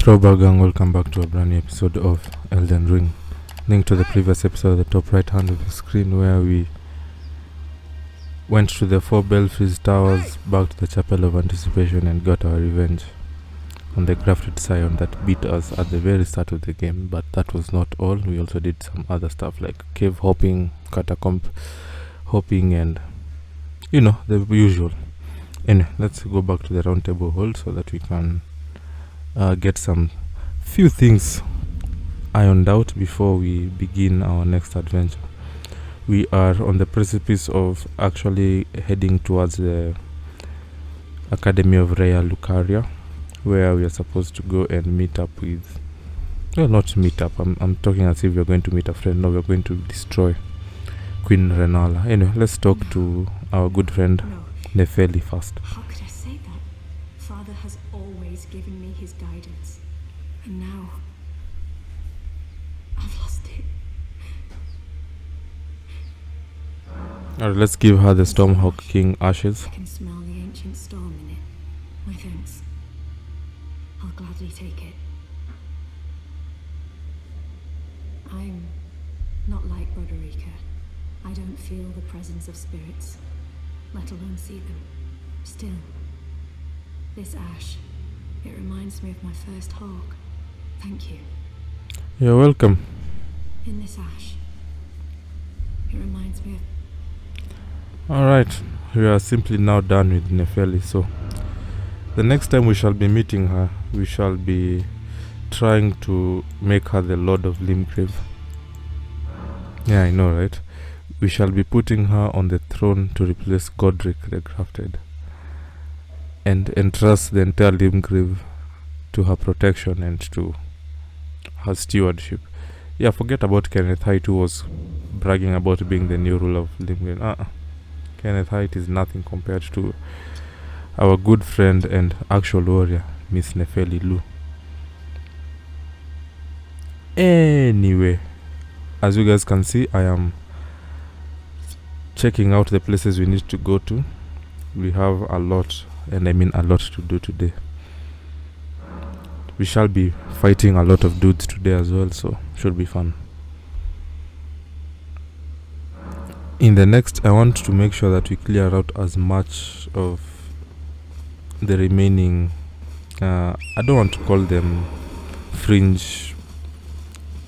Throwback gang, welcome back to a brand new episode of Elden Ring. Link to the previous episode at the top right hand of the screen, where we went to the 4 Belfries towers, back to the Chapel of Anticipation, and got our revenge on the grafted scion that beat us at the very start of the game. But that was not all. We also did some other stuff like cave hopping, catacomb hopping, and the usual. Anyway, let's go back to the round table hold so that we can get some few things ironed out before we begin our next adventure. We are on the precipice of actually heading towards the Academy of Raya Lucaria, where we are supposed to go and meet up with, well, not meet up, I'm talking as if we're going to meet a friend. No, we're going to destroy Queen Renala. Anyway, let's talk to our good friend Nefeli first. How could I say that? Father has always given me his guidance, and now I've lost it. Alright, let's give her the Stormhawk King ashes. I can smell the ancient storm in it. My thanks. I'll gladly take it. I'm not like Roderica. I don't feel the presence of spirits, let alone see them. Still, this ash, it reminds me of my first hawk. Thank you. You're welcome. In this ash, it reminds me of... Alright, we are simply now done with Nefeli, so the next time we shall be meeting her, we shall be trying to make her the Lord of Limgrave. Yeah, I know, right? We shall be putting her on the throne to replace Godric the Grafted, and entrust the entire Limgrave to her protection and to her stewardship. Yeah, forget about Kenneth Haight, who was bragging about being the new ruler of Limgrave. Kenneth Haight is nothing compared to our good friend and actual warrior, Miss Nefeli Lu. Anyway, as you guys can see, I am checking out the places we need to go to. We have a lot, and I mean a lot, to do today. We shall be fighting a lot of dudes today as well, so should be fun. In the next, I want to make sure that we clear out as much of the remaining, I don't want to call them fringe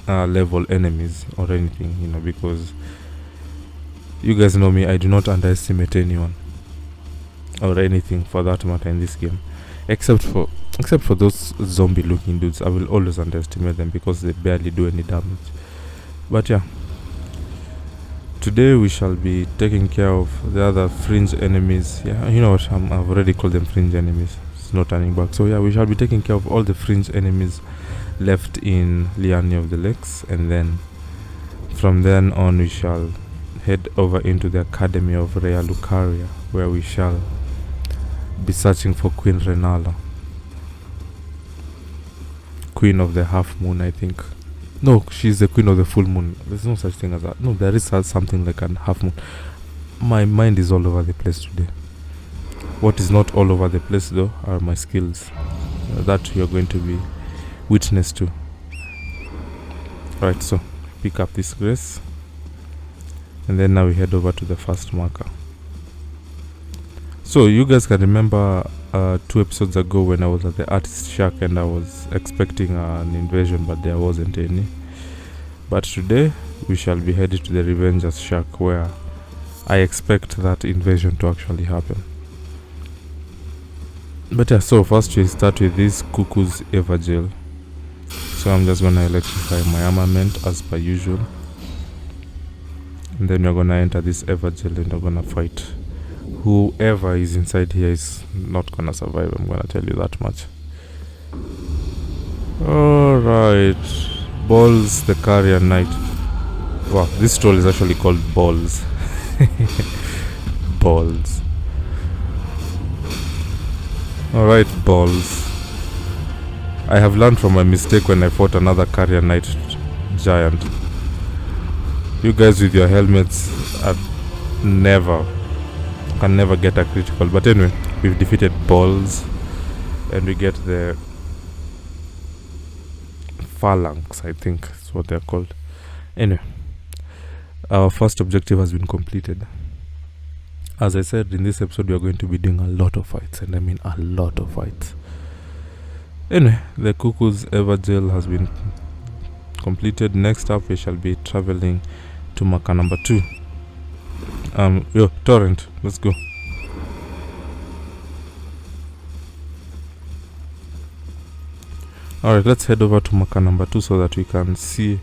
level enemies or anything, because you guys know me, I do not underestimate anyone or anything for that matter in this game, except for those zombie looking dudes. I will always underestimate them because they barely do any damage. But yeah, today we shall be taking care of the other fringe enemies. Yeah, you know what, I've already called them fringe enemies. It's no turning back. So yeah, we shall be taking care of all the fringe enemies left in Liani of the Lakes, and then from then on we shall head over into the Academy of Raya Lucaria, where we shall be searching for Queen Renala, Queen of the Half Moon, I think. No, she's the Queen of the Full Moon. There's no such thing as that. No, there is something like a half moon. My mind is all over the place today. What is not all over the place though are my skills that you're going to be witness to. Right, so pick up this grace, and then now we head over to the first marker. So you guys can remember 2 episodes ago when I was at the artist shack and I was expecting an invasion, but there wasn't any. But today we shall be headed to the Revenger's shack, where I expect that invasion to actually happen. But yeah, so first we start with this Cuckoo's Evergel. So I'm just gonna electrify my armament as per usual, and then we're gonna enter this Evergel and we're gonna fight. Whoever is inside here is not gonna survive, I'm gonna tell you that much. Alright, Bols the Carrier Knight. Wow, this troll is actually called Bols. Bols. Alright, Bols. I have learned from my mistake when I fought another Carrier Knight giant. You guys with your helmets can never get a critical. But anyway, we've defeated Bols, and we get the phalanx, I think is what they're called. Anyway, our first objective has been completed. As I said, in this episode we are going to be doing a lot of fights, and I mean a lot of fights. Anyway, the Cuckoo's Evangel has been completed. Next up we shall be traveling to marker number 2. Torrent, let's go. Alright, let's head over to marker number 2 so that we can see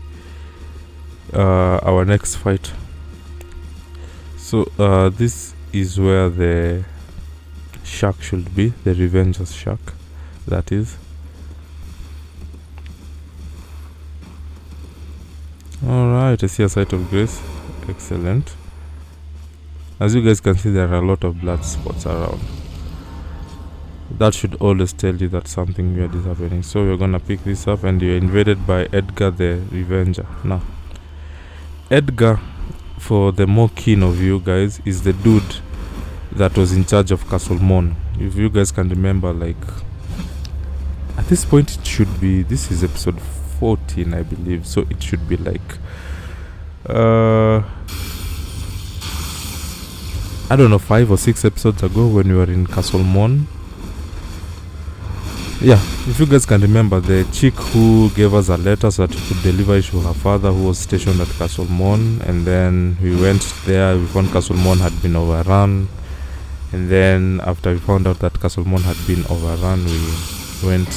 our next fight. So this is where the shack should be, the Revenger's shack, that is. Alright, I see a site of grace. Excellent. As you guys can see, there are a lot of blood spots around. That should always tell you that something weird is happening. So we're gonna pick this up, and you're invaded by Edgar the Revenger. Now, Edgar, for the more keen of you guys, is the dude that was in charge of Castle Mon. If you guys can remember, like, at this point it should be, this is episode 14 I believe, so it should be like I don't know, 5 or 6 episodes ago when we were in Castle Mon. Yeah, if you guys can remember, the chick who gave us a letter so that we could deliver it to her father, who was stationed at Castle Mon, and then we went there, we found Castle Mon had been overrun, and then after we found out that Castle Mon had been overrun, we went,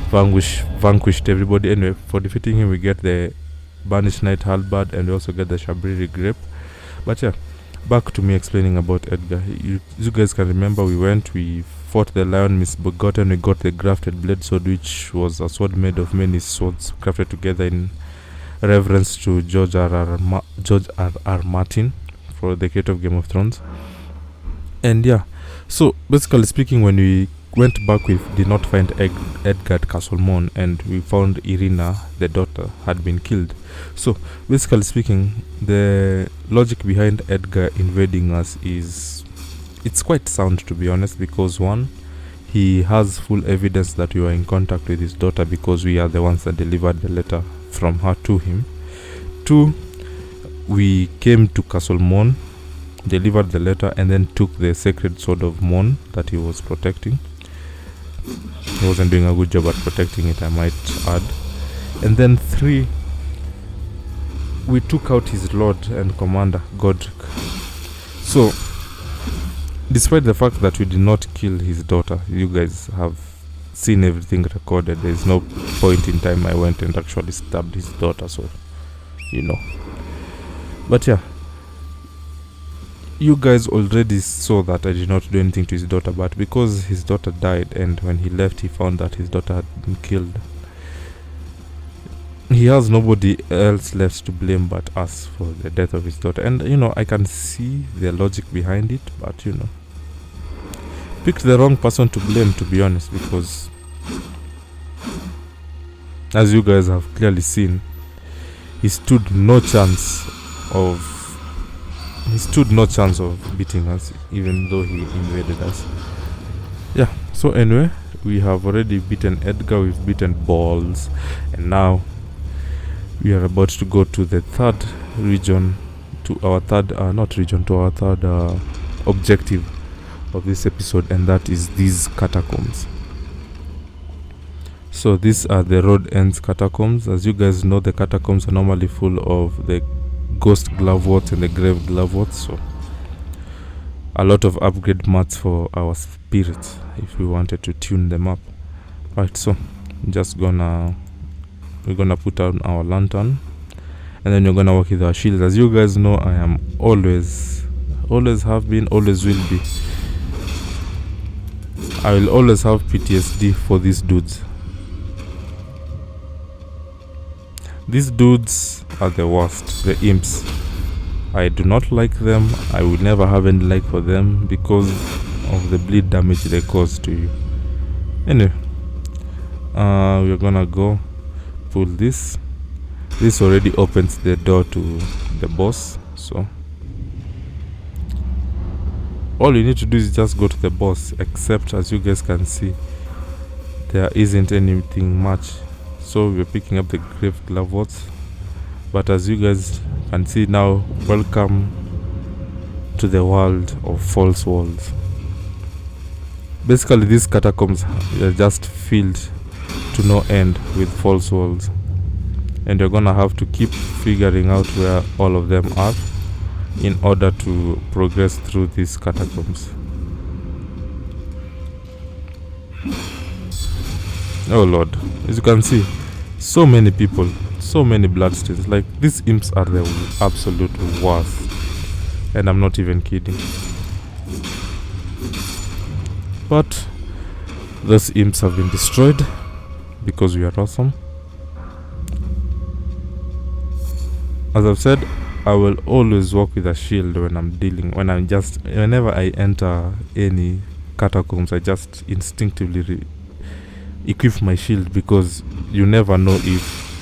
vanquished everybody. Anyway, for defeating him we get the Banished Knight Halberd, and we also get the Shabriri Grape. But yeah, back to me explaining about Edgar. You guys can remember, we fought the Lion Misbegotten, we got the Grafted Blade Sword, which was a sword made of many swords crafted together in reverence to George R.R. Martin, for the creator of Game of Thrones. And yeah, so basically speaking, when we went back, we did not find Edgar at Castle Mon, and we found Irina, the daughter, had been killed. So basically speaking, the logic behind Edgar invading us is, it's quite sound, to be honest, because one, he has full evidence that we were in contact with his daughter because we are the ones that delivered the letter from her to him. 2, we came to Castle Mon, delivered the letter, and then took the sacred sword of Mon that he was protecting. He wasn't doing a good job at protecting it, I might add. And then 3, we took out his lord and commander, Godric. So, despite the fact that we did not kill his daughter, you guys have seen everything recorded. There is no point in time I went and actually stabbed his daughter, so, you know. But yeah, you guys already saw that I did not do anything to his daughter, but because his daughter died, and when he left he found that his daughter had been killed, he has nobody else left to blame but us for the death of his daughter. And you know, I can see the logic behind it, but you know, picked the wrong person to blame, to be honest, because as you guys have clearly seen, he stood no chance of beating us, even though he invaded us. Yeah, so anyway, we have already beaten Edgar, we've beaten Bols, and now we are about to go to the third region, to our third objective of this episode, and that is these catacombs. So these are the Road Ends catacombs. As you guys know, the catacombs are normally full of the ghost gloveworts and the grave gloveworts, so a lot of upgrade mats for our spirits if we wanted to tune them up. Right, so we're gonna put on our lantern, and then we're gonna work with our shields. As you guys know, I am always have been, always will be, I will always have PTSD for these dudes. These dudes are the worst, the imps. I do not like them. I will never have any like for them because of the bleed damage they cause to you. Anyway, we're gonna go pull this. This already opens the door to the boss, so all you need to do is just go to the boss, except as you guys can see, there isn't anything much. So we're picking up the grave glavorts. But as you guys can see now, welcome to the world of false walls. Basically, these catacombs are just filled to no end with false walls, and you're gonna have to keep figuring out where all of them are in order to progress through these catacombs. Oh lord, as you can see, so many people, so many bloodstains. Like, these imps are the absolute worst, and I'm not even kidding. But those imps have been destroyed because we are awesome. As I've said, I will always walk with a shield whenever I enter any catacombs. I just instinctively equip my shield, because you never know if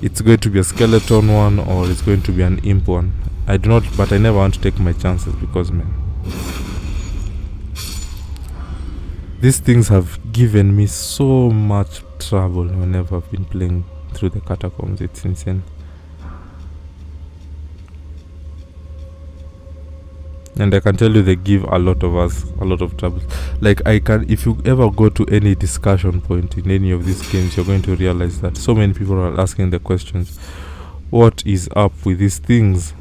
it's going to be a skeleton one or it's going to be an imp one. I never want to take my chances, because man, these things have given me so much trouble whenever I've been playing through the catacombs. It's insane. And I can tell you, they give a lot of us a lot of trouble. Like, if you ever go to any discussion point in any of these games, you're going to realize that so many people are asking the questions, what is up with these things?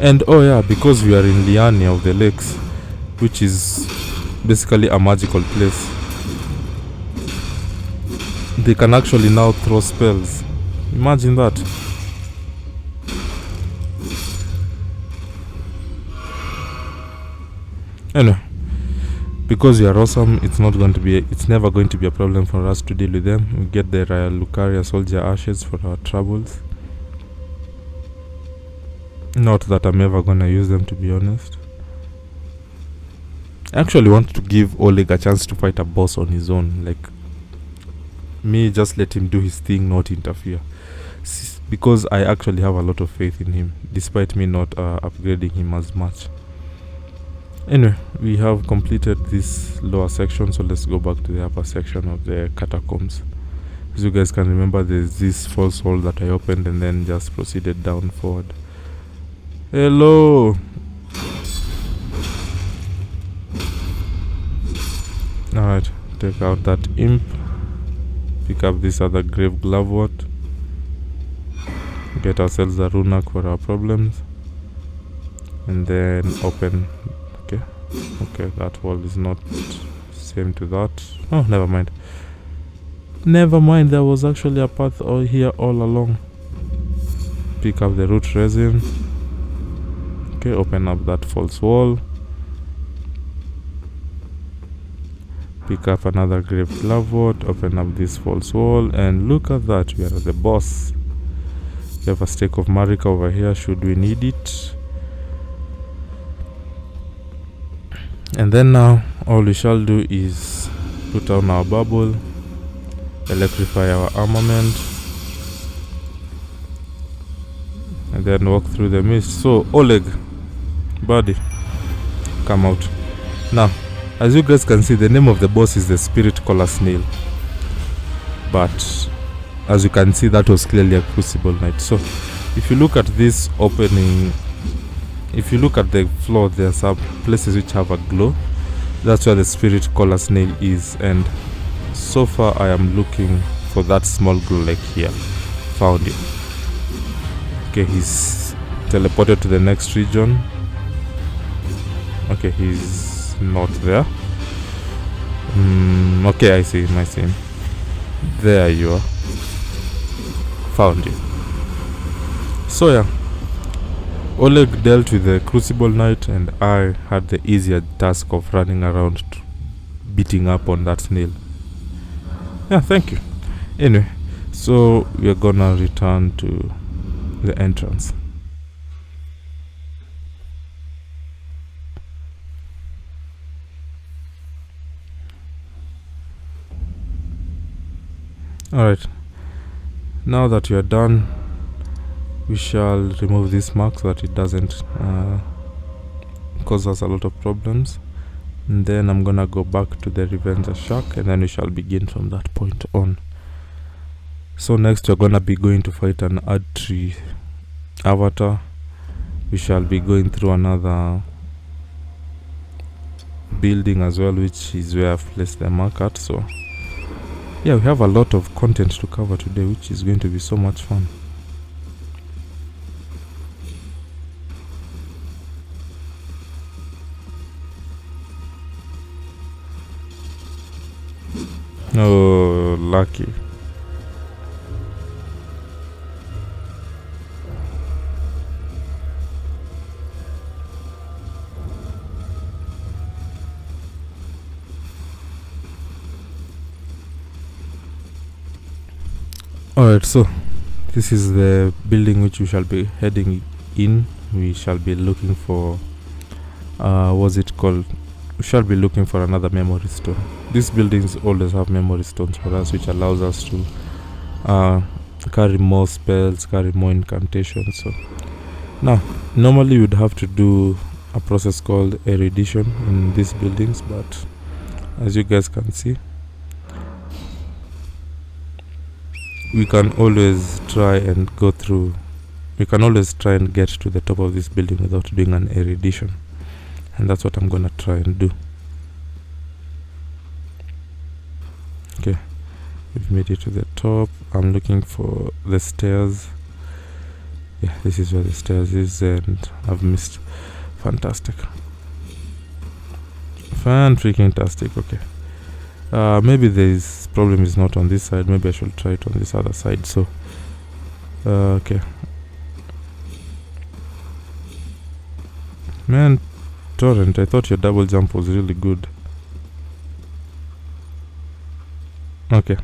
And oh yeah, because we are in Liania of the Lakes, which is basically a magical place, they can actually now throw spells. Imagine that. Anyway, because we are awesome, it's never going to be a problem for us to deal with them. We get the Raya Lucaria soldier ashes for our troubles. Not that I'm ever gonna use them, to be honest. I actually want to give Oleg a chance to fight a boss on his own. Like, me, just let him do his thing, not interfere. Because I actually have a lot of faith in him, despite me not upgrading him as much. Anyway, we have completed this lower section, so let's go back to the upper section of the catacombs. As you guys can remember, there's this false wall that I opened and then just proceeded down forward. Hello! Alright, take out that imp. Pick up this other grave glavewort. Get ourselves a runak for our problems. And then open. Okay, that wall is not same to that. Oh, never mind. There was actually a path here all along. Pick up the root resin. Okay, open up that false wall. Pick up another grave glavewort. Open up this false wall. And look at that, we are at the boss. We have a stake of Marika over here should we need it. And then now all we shall do is put on our bubble, electrify our armament, and then walk through the mist. So Oleg, buddy, come out. Now, as you guys can see, the name of the boss is the Spirit Collar Snail. But as you can see, that was clearly a Crucible Knight. So if you look at this opening, if you look at the floor, there are some places which have a glow. That's where the Spirit Collar Snail is, and so far I am looking for that small glow like here. Found it. Okay, he's teleported to the next region. Okay, he's not there. Okay, I see him. There you are. Found you. So yeah, Oleg dealt with the Crucible Knight, and I had the easier task of running around beating up on that snail. Yeah, thank you. Anyway, so we are gonna return to the entrance. Alright, now that you are done, we shall remove this mark so that it doesn't cause us a lot of problems. and then I'm gonna go back to the Revenger Shack, and then we shall begin from that point on. So next we're gonna be going to fight an Erdtree avatar. We shall be going through another building as well, which is where I've placed the mark at. So yeah, we have a lot of content to cover today, which is going to be so much fun. Oh, lucky. Alright, so this is the building which we shall be heading in. We shall be looking for what's it called? We shall be looking for another memory stone. These buildings always have memory stones for us, which allows us to carry more spells, carry more incantations. So now normally you'd have to do a process called erudition in these buildings, but as you guys can see, we can always try and go through, we can always try and get to the top of this building without doing an erudition, and that's what I'm gonna try and do. Okay, we've made it to the top. I'm looking for the stairs. Yeah, this is where the stairs is, and I've missed. Fantastic. Fan-freaking-tastic. Okay. Maybe this problem is not on this side. Maybe I should try it on this other side. So, okay. Man, Torrent, I thought your double jump was really good. Okay,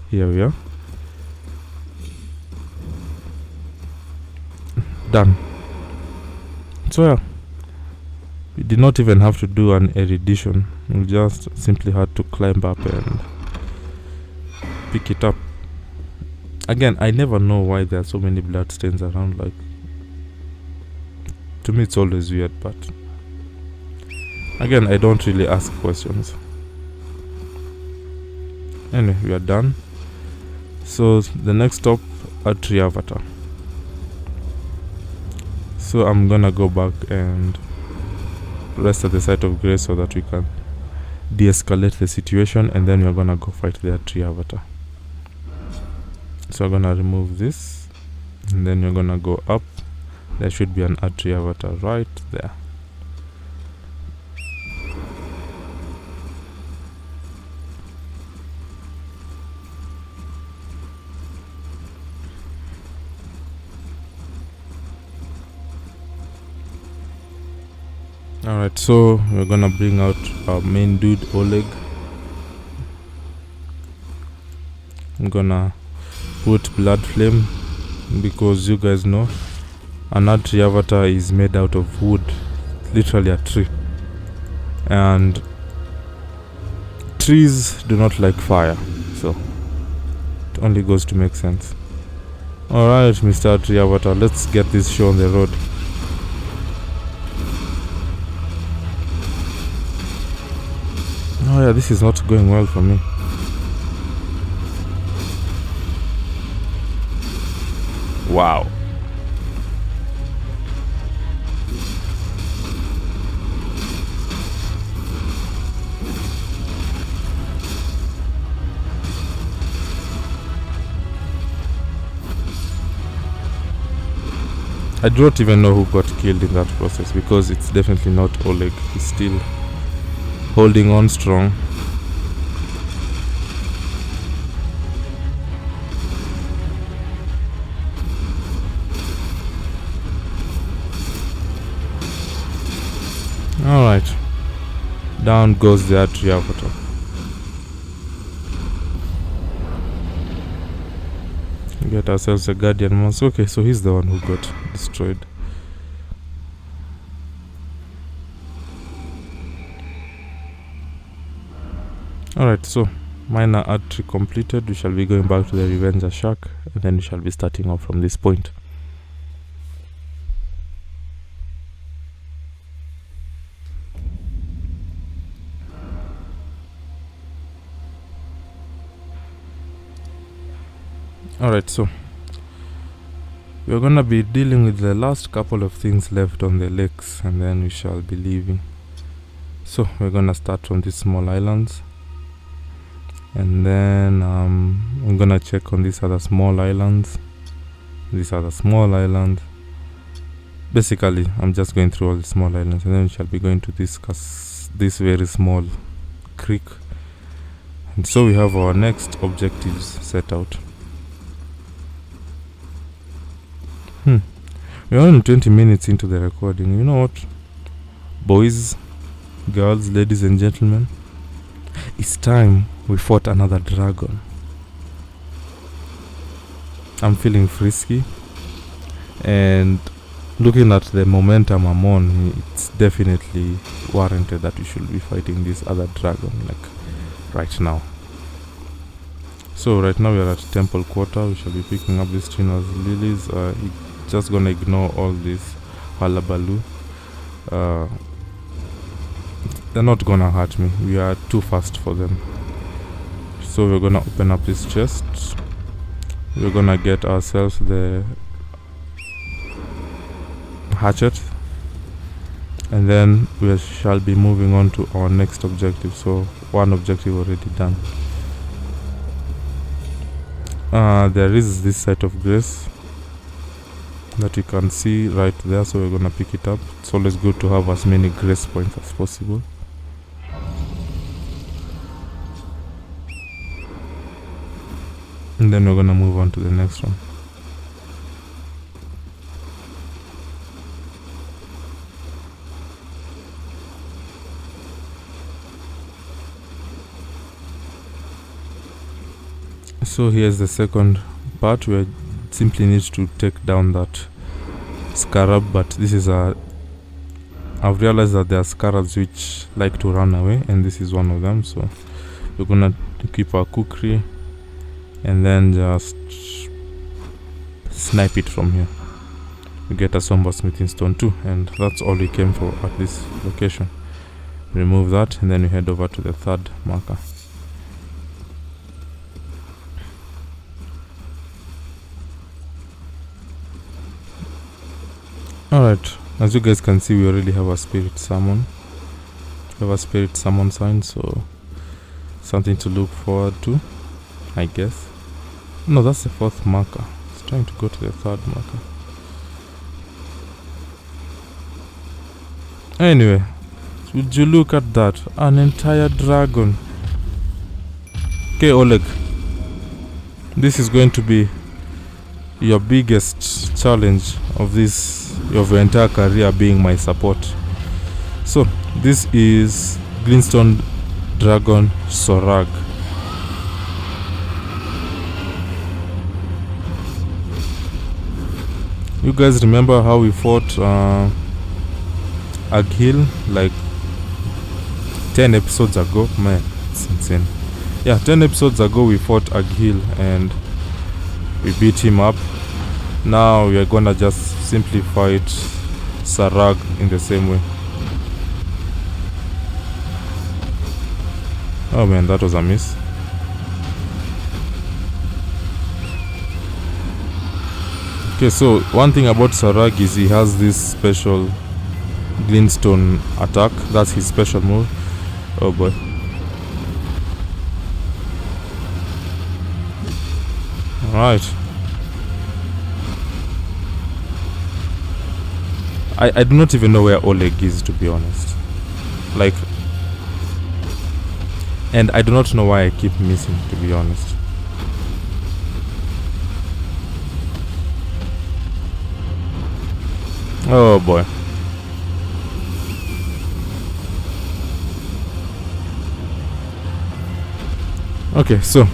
here we are. Done. So yeah, we did not even have to do an erudition. We just simply had to climb up and pick it up. Again, I never know why there are so many bloodstains around. Like, to me it's always weird, but again, I don't really ask questions. Anyway, we are done. So the next stop, Erdtree avatar. So I'm gonna go back and rest at the site of grace so that we can de-escalate the situation, and then we're gonna go fight the Erdtree avatar. So I'm gonna remove this, and then you're gonna go up. There should be an Erdtree avatar right there. Alright, so we're gonna bring out our main dude, Oleg. I'm gonna put Blood Flame, because you guys know an Erdtree avatar is made out of wood, literally a tree, and trees do not like fire, so it only goes to make sense. Alright, Mr. Erdtree avatar, let's get this show on the road. Oh yeah, this is not going well for me. Wow. I don't even know who got killed in that process, because it's definitely not Oleg. He's still holding on strong. Alright. Down goes the Erdtree avatar. Get ourselves a guardian monster. Okay, so he's the one who got destroyed. Alright, so minor Erdtree completed. We shall be going back to the Revenger Shack, and then we shall be starting off from this point. Alright, so we're gonna be dealing with the last couple of things left on the lakes, and then we shall be leaving. So we're gonna start from these small islands, and then I'm gonna check on these other small islands. Basically, I'm just going through all the small islands, and then we shall be going to discuss this very small creek. And so we have our next objectives set out. We're only 20 minutes into the recording. You know what? Boys, girls, ladies and gentlemen, it's time we fought another dragon. I'm feeling frisky, and looking at the momentum I'm on, it's definitely warranted that we should be fighting this other dragon, like right now. So right now we are at Temple Quarter. We shall be picking up these Trina's lilies. Just gonna ignore all this hullabaloo. They're not gonna hurt me. We are too fast for them. So we're gonna open up this chest. We're gonna get ourselves the hatchet, and then we shall be moving on to our next objective. So one objective already done. There is this site of grace that you can see right there, so we're gonna pick it up. It's always good to have as many grace points as possible. And then we're gonna move on to the next one. So here's the second part. We simply need to take down that scarab, but this is I've realized that there are scarabs which like to run away, and this is one of them. So we're gonna keep our kukri and then just snipe it from here. We get a somber smithing stone too, and that's all we came for at this location. Remove that, and then we head over to the third marker. Alright, as you guys can see, we already have a spirit summon. We have a spirit summon sign, so something to look forward to, I guess. No, that's the fourth marker. It's trying to go to the third marker. Anyway, would you look at that? An entire dragon. Okay, Oleg. This is going to be your biggest challenge of your entire career, being my support. So this is Glintstone Dragon Sorag. You guys remember how we fought Aghil like 10 episodes ago? Man, it's insane. Yeah, 10 episodes ago we fought Aghil and we beat him up. Now we are gonna just simply fight Sarag in the same way. Oh man, that was a miss. Okay, so one thing about Sarag is he has this special Glintstone attack. That's his special move. Oh boy. Alright. I do not even know where Oleg is, to be honest. Like, and I do not know why I keep missing, to be honest. Oh boy. Okay, so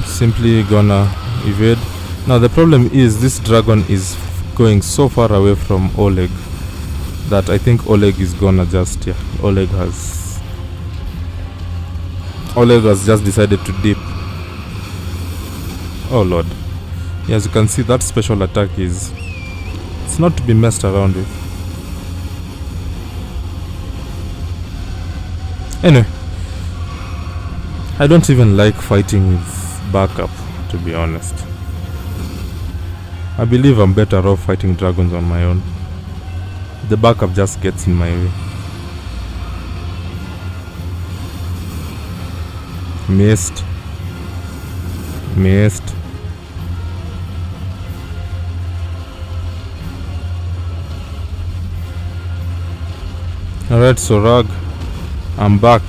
simply gonna evade. Now the problem is this dragon is going so far away from Oleg that I think Oleg is gonna just, yeah, Oleg has just decided to dip. Oh lord. Yeah, as you can see, that special attack it's not to be messed around with. Anyway, I don't even like fighting with backup, to be honest. I believe I'm better off fighting dragons on my own. The backup just gets in my way. Missed. Alright, Sorag, I'm back.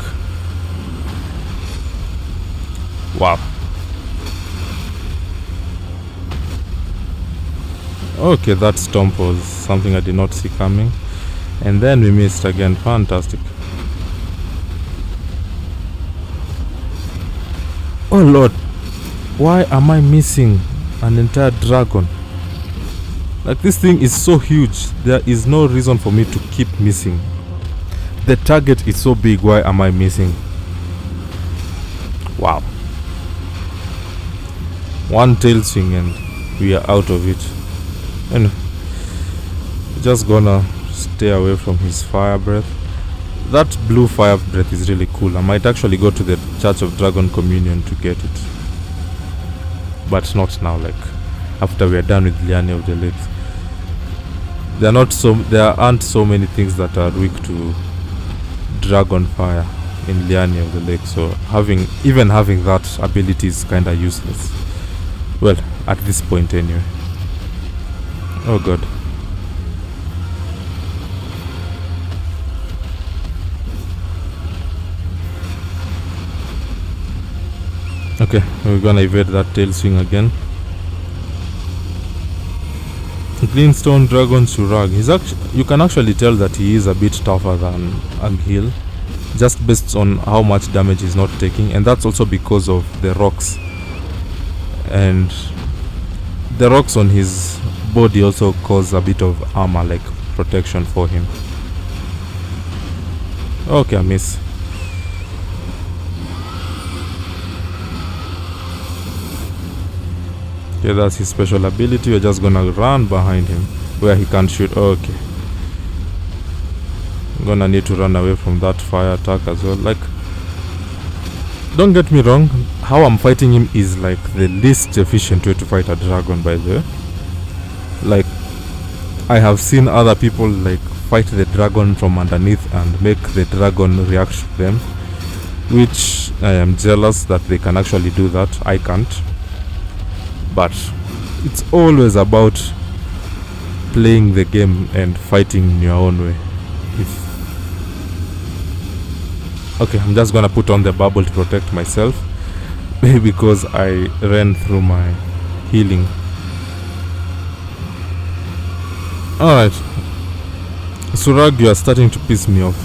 Wow. Okay, that stomp was something I did not see coming. And then we missed again. Fantastic. Oh lord. Why am I missing an entire dragon? Like, this thing is so huge. There is no reason for me to keep missing. The target is so big. Why am I missing? Wow. One tail swing and we are out of it. And just gonna stay away from his fire breath. That blue fire breath is really cool. I might actually go to the Church of Dragon Communion to get it, but not now. Like, after we are done with Liane of the Lakes, there aren't so many things that are weak to dragon fire in Liane of the Lake. So even having that ability is kinda useless. Well, at this point anyway. Oh god. Okay, we're gonna evade that tail swing again. Glintstone Dragon Surag. You can actually tell that he is a bit tougher than Aghil, just based on how much damage he's not taking, and that's also because of the rocks. And the rocks on his body also cause a bit of armor, like protection for him. Okay, I miss. Okay, that's his special ability. We're just gonna run behind him where he can't shoot. Okay. I'm gonna need to run away from that fire attack as well. Like, don't get me wrong, how I'm fighting him is like the least efficient way to fight a dragon, by the way. Like, I have seen other people like fight the dragon from underneath and make the dragon react to them, which I am jealous that they can actually do that. I can't. But it's always about playing the game and fighting in your own way. Okay, I'm just gonna put on the bubble to protect myself because I ran through my healing. Alright, Surag, you are starting to piss me off.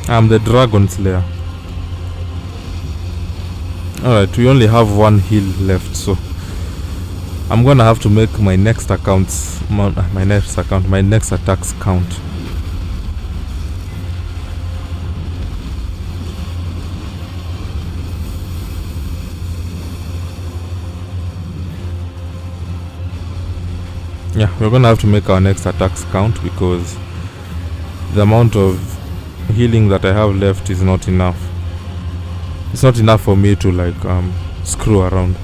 I'm the Dragon Slayer. Alright, we only have one heal left, so I'm gonna have to make my next attacks count. Yeah, we're gonna have to make our next attacks count because the amount of healing that I have left is not enough. It's not enough for me to like screw around.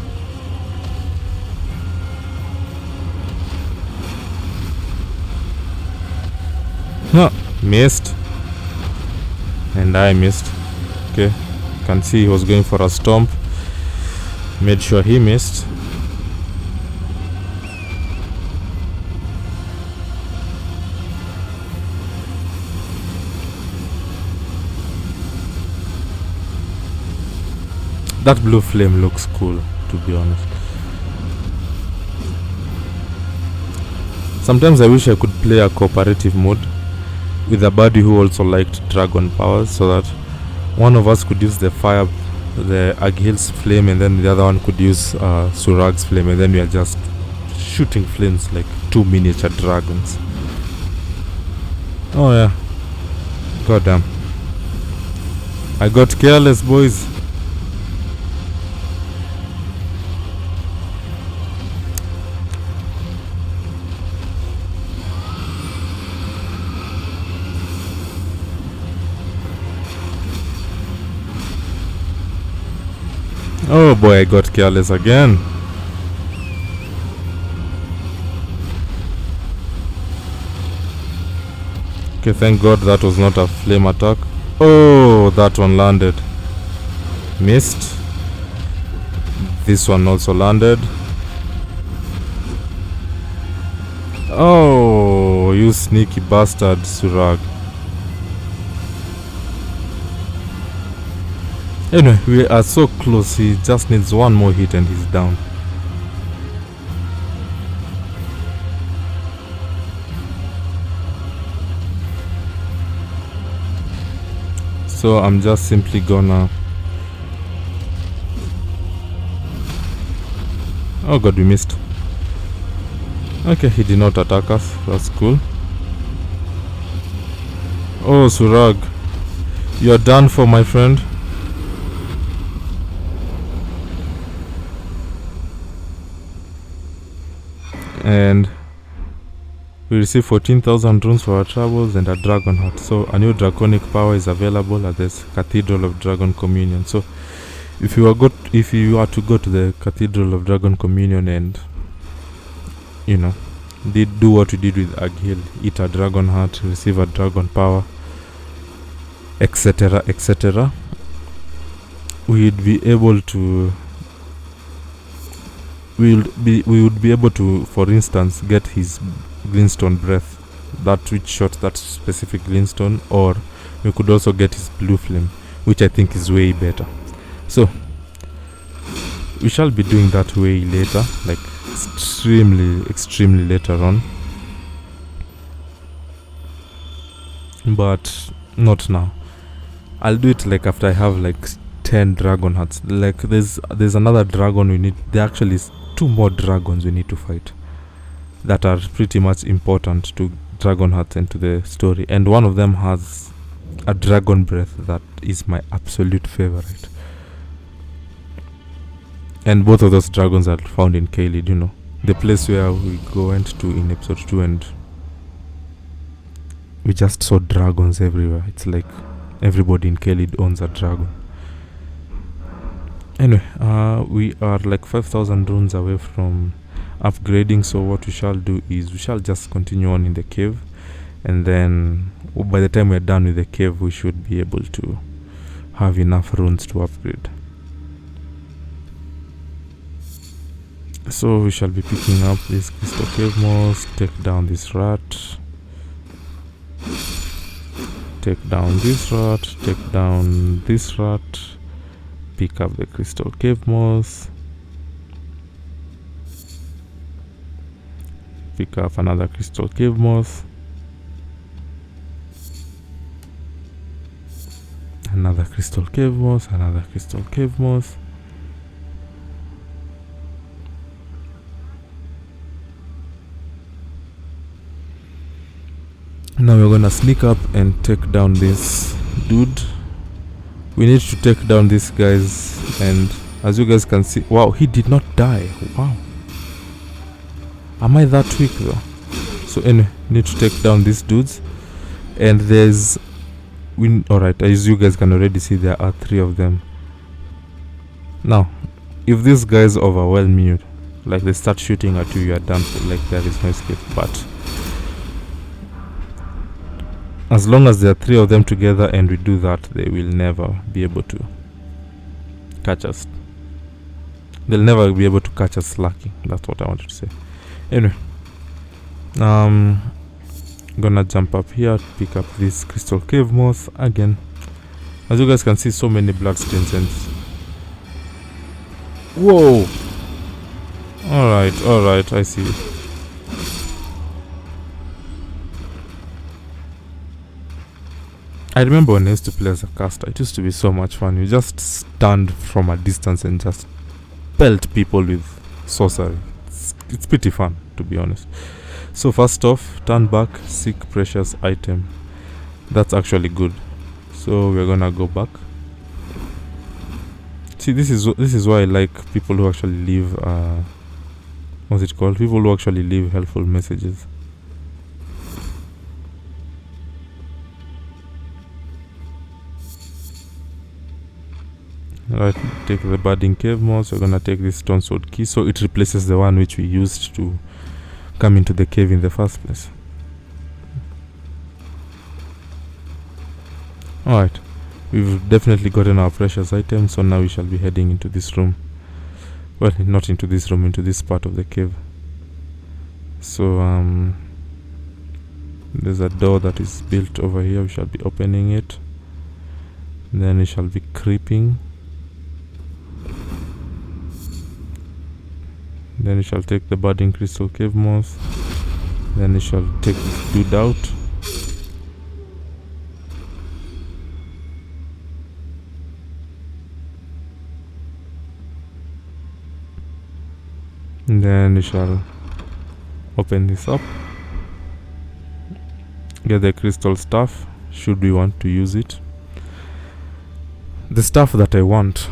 No, missed. And I missed. Okay, can see he was going for a stomp. Made sure he missed. That blue flame looks cool, to be honest. Sometimes I wish I could play a cooperative mode with a buddy who also liked dragon powers, so that one of us could use the Aghil's flame and then the other one could use Surag's flame, and then we are just shooting flames like two miniature dragons. Oh yeah. God damn. I got careless, boys. Oh boy, I got careless again. Okay, thank God that was not a flame attack. Oh, that one landed. Missed. This one also landed. Oh, you sneaky bastard, Surag. Anyway, we are so close. He just needs one more hit and he's down. So I'm just simply gonna... Oh god, we missed. Okay, he did not attack us. That's cool. Oh, Surag. You're done for, my friend. And we receive 14,000 runes for our troubles and a dragon heart. So a new draconic power is available at this Cathedral of Dragon Communion. So if you are to go to the Cathedral of Dragon Communion and did do what we did with Aghil, eat a dragon heart, receive a dragon power, etc., etc., we would be able to for instance, get his Glintstone breath, that which shot that specific Glintstone, or we could also get his blue flame, which I think is way better. So we shall be doing that way later, like extremely later on, but not now. I'll do it like after I have like 10 dragon hearts. Like there's another dragon we need. There actually is 2 more dragons we need to fight that are pretty much important to dragon hearts and to the story, and one of them has a dragon breath that is my absolute favorite. And both of those dragons are found in Caelid, the place where we went to in episode 2, and we just saw dragons everywhere. It's like everybody in Caelid owns a dragon. Anyway, we are like 5,000 runes away from upgrading, so what we shall do is we shall just continue on in the cave, and then by the time we're done with the cave, we should be able to have enough runes to upgrade. So we shall be picking up this crystal cave moss, take down this rat, take down this rat, take down this rat, pick up the crystal cave moss, pick up another crystal cave moss, another crystal cave moss, another crystal cave moss. Now we're gonna sneak up and take down this dude. We need to take down these guys, and as you guys can see, wow, he did not die. Wow, am I that weak though? So anyway, need to take down these dudes, and alright, as you guys can already see, there are 3 of them. Now if these guys overwhelm you, like they start shooting at you, you are done for. Like there is no escape. But as long as there are 3 of them together and we do that, they will never be able to catch us. They'll never be able to catch us slacking. That's what I wanted to say. Anyway, gonna jump up here, pick up this crystal cave moss again. As you guys can see, so many bloodstains and... Whoa! Alright, I see. I remember when I used to play as a caster, it used to be so much fun. You just stand from a distance and just pelt people with sorcery. It's pretty fun, to be honest. So first off, turn back, seek precious item. That's actually good. So we're gonna go back. See, this is why I like people who actually leave what's it called? People who actually leave helpful messages. Right, take the budding cave moss. We're gonna take this stone sword key, so it replaces the one which we used to come into the cave in the first place. Alright, we've definitely gotten our precious items, so now we shall be heading into this room. Well, not into this room, into this part of the cave. So there's a door that is built over here. We shall be opening it. Then we shall be creeping. Then we shall take the budding crystal cave moss. Then we shall take this dude out. And then we shall open this up. Get the crystal staff, should we want to use it. The stuff that I want.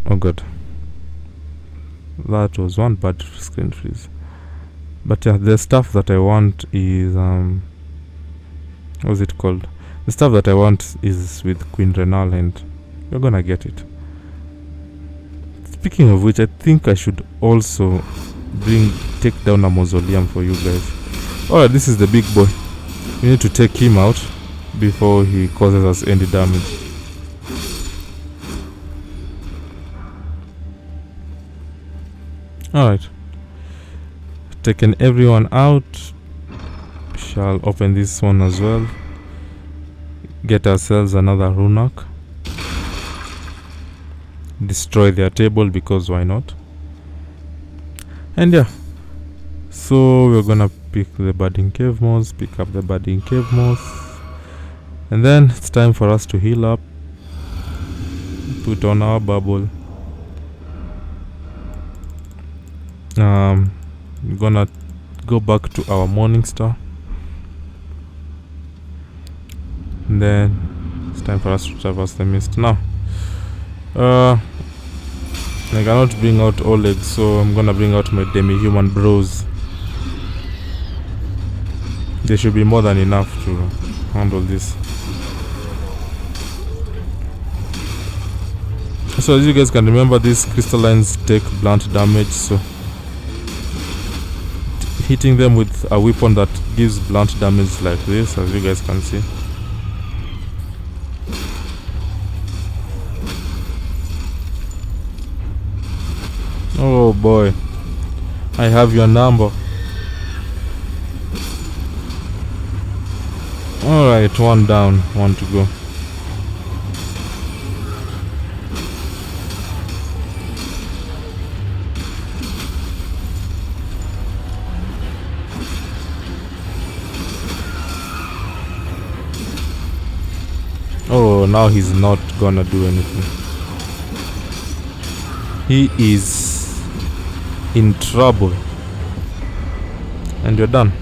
Oh god. That was one bad screen freeze. But yeah, the stuff that I want is what's it called? The stuff that I want is with Queen Renal, and you're gonna get it. Speaking of which, I think I should also take down a mausoleum for you guys. Alright, this is the big boy. We need to take him out before he causes us any damage. Alright. Taken everyone out. Shall open this one as well. Get ourselves another runak. Destroy their table, because why not? And yeah. So we're gonna pick the budding cave moss, pick up the budding cave moss. And then it's time for us to heal up. Put on our bubble. We're gonna go back to our morning star. And then it's time for us to traverse the mist. Now I cannot bring out Oleg, so I'm gonna bring out my demi-human bros. There should be more than enough to handle this. So as you guys can remember, these crystallines take blunt damage, so hitting them with a weapon that gives blunt damage like this, as you guys can see. Oh boy, I have your number. Alright, one down, one to go. Oh, now he's not gonna do anything. He is in trouble. And you're done.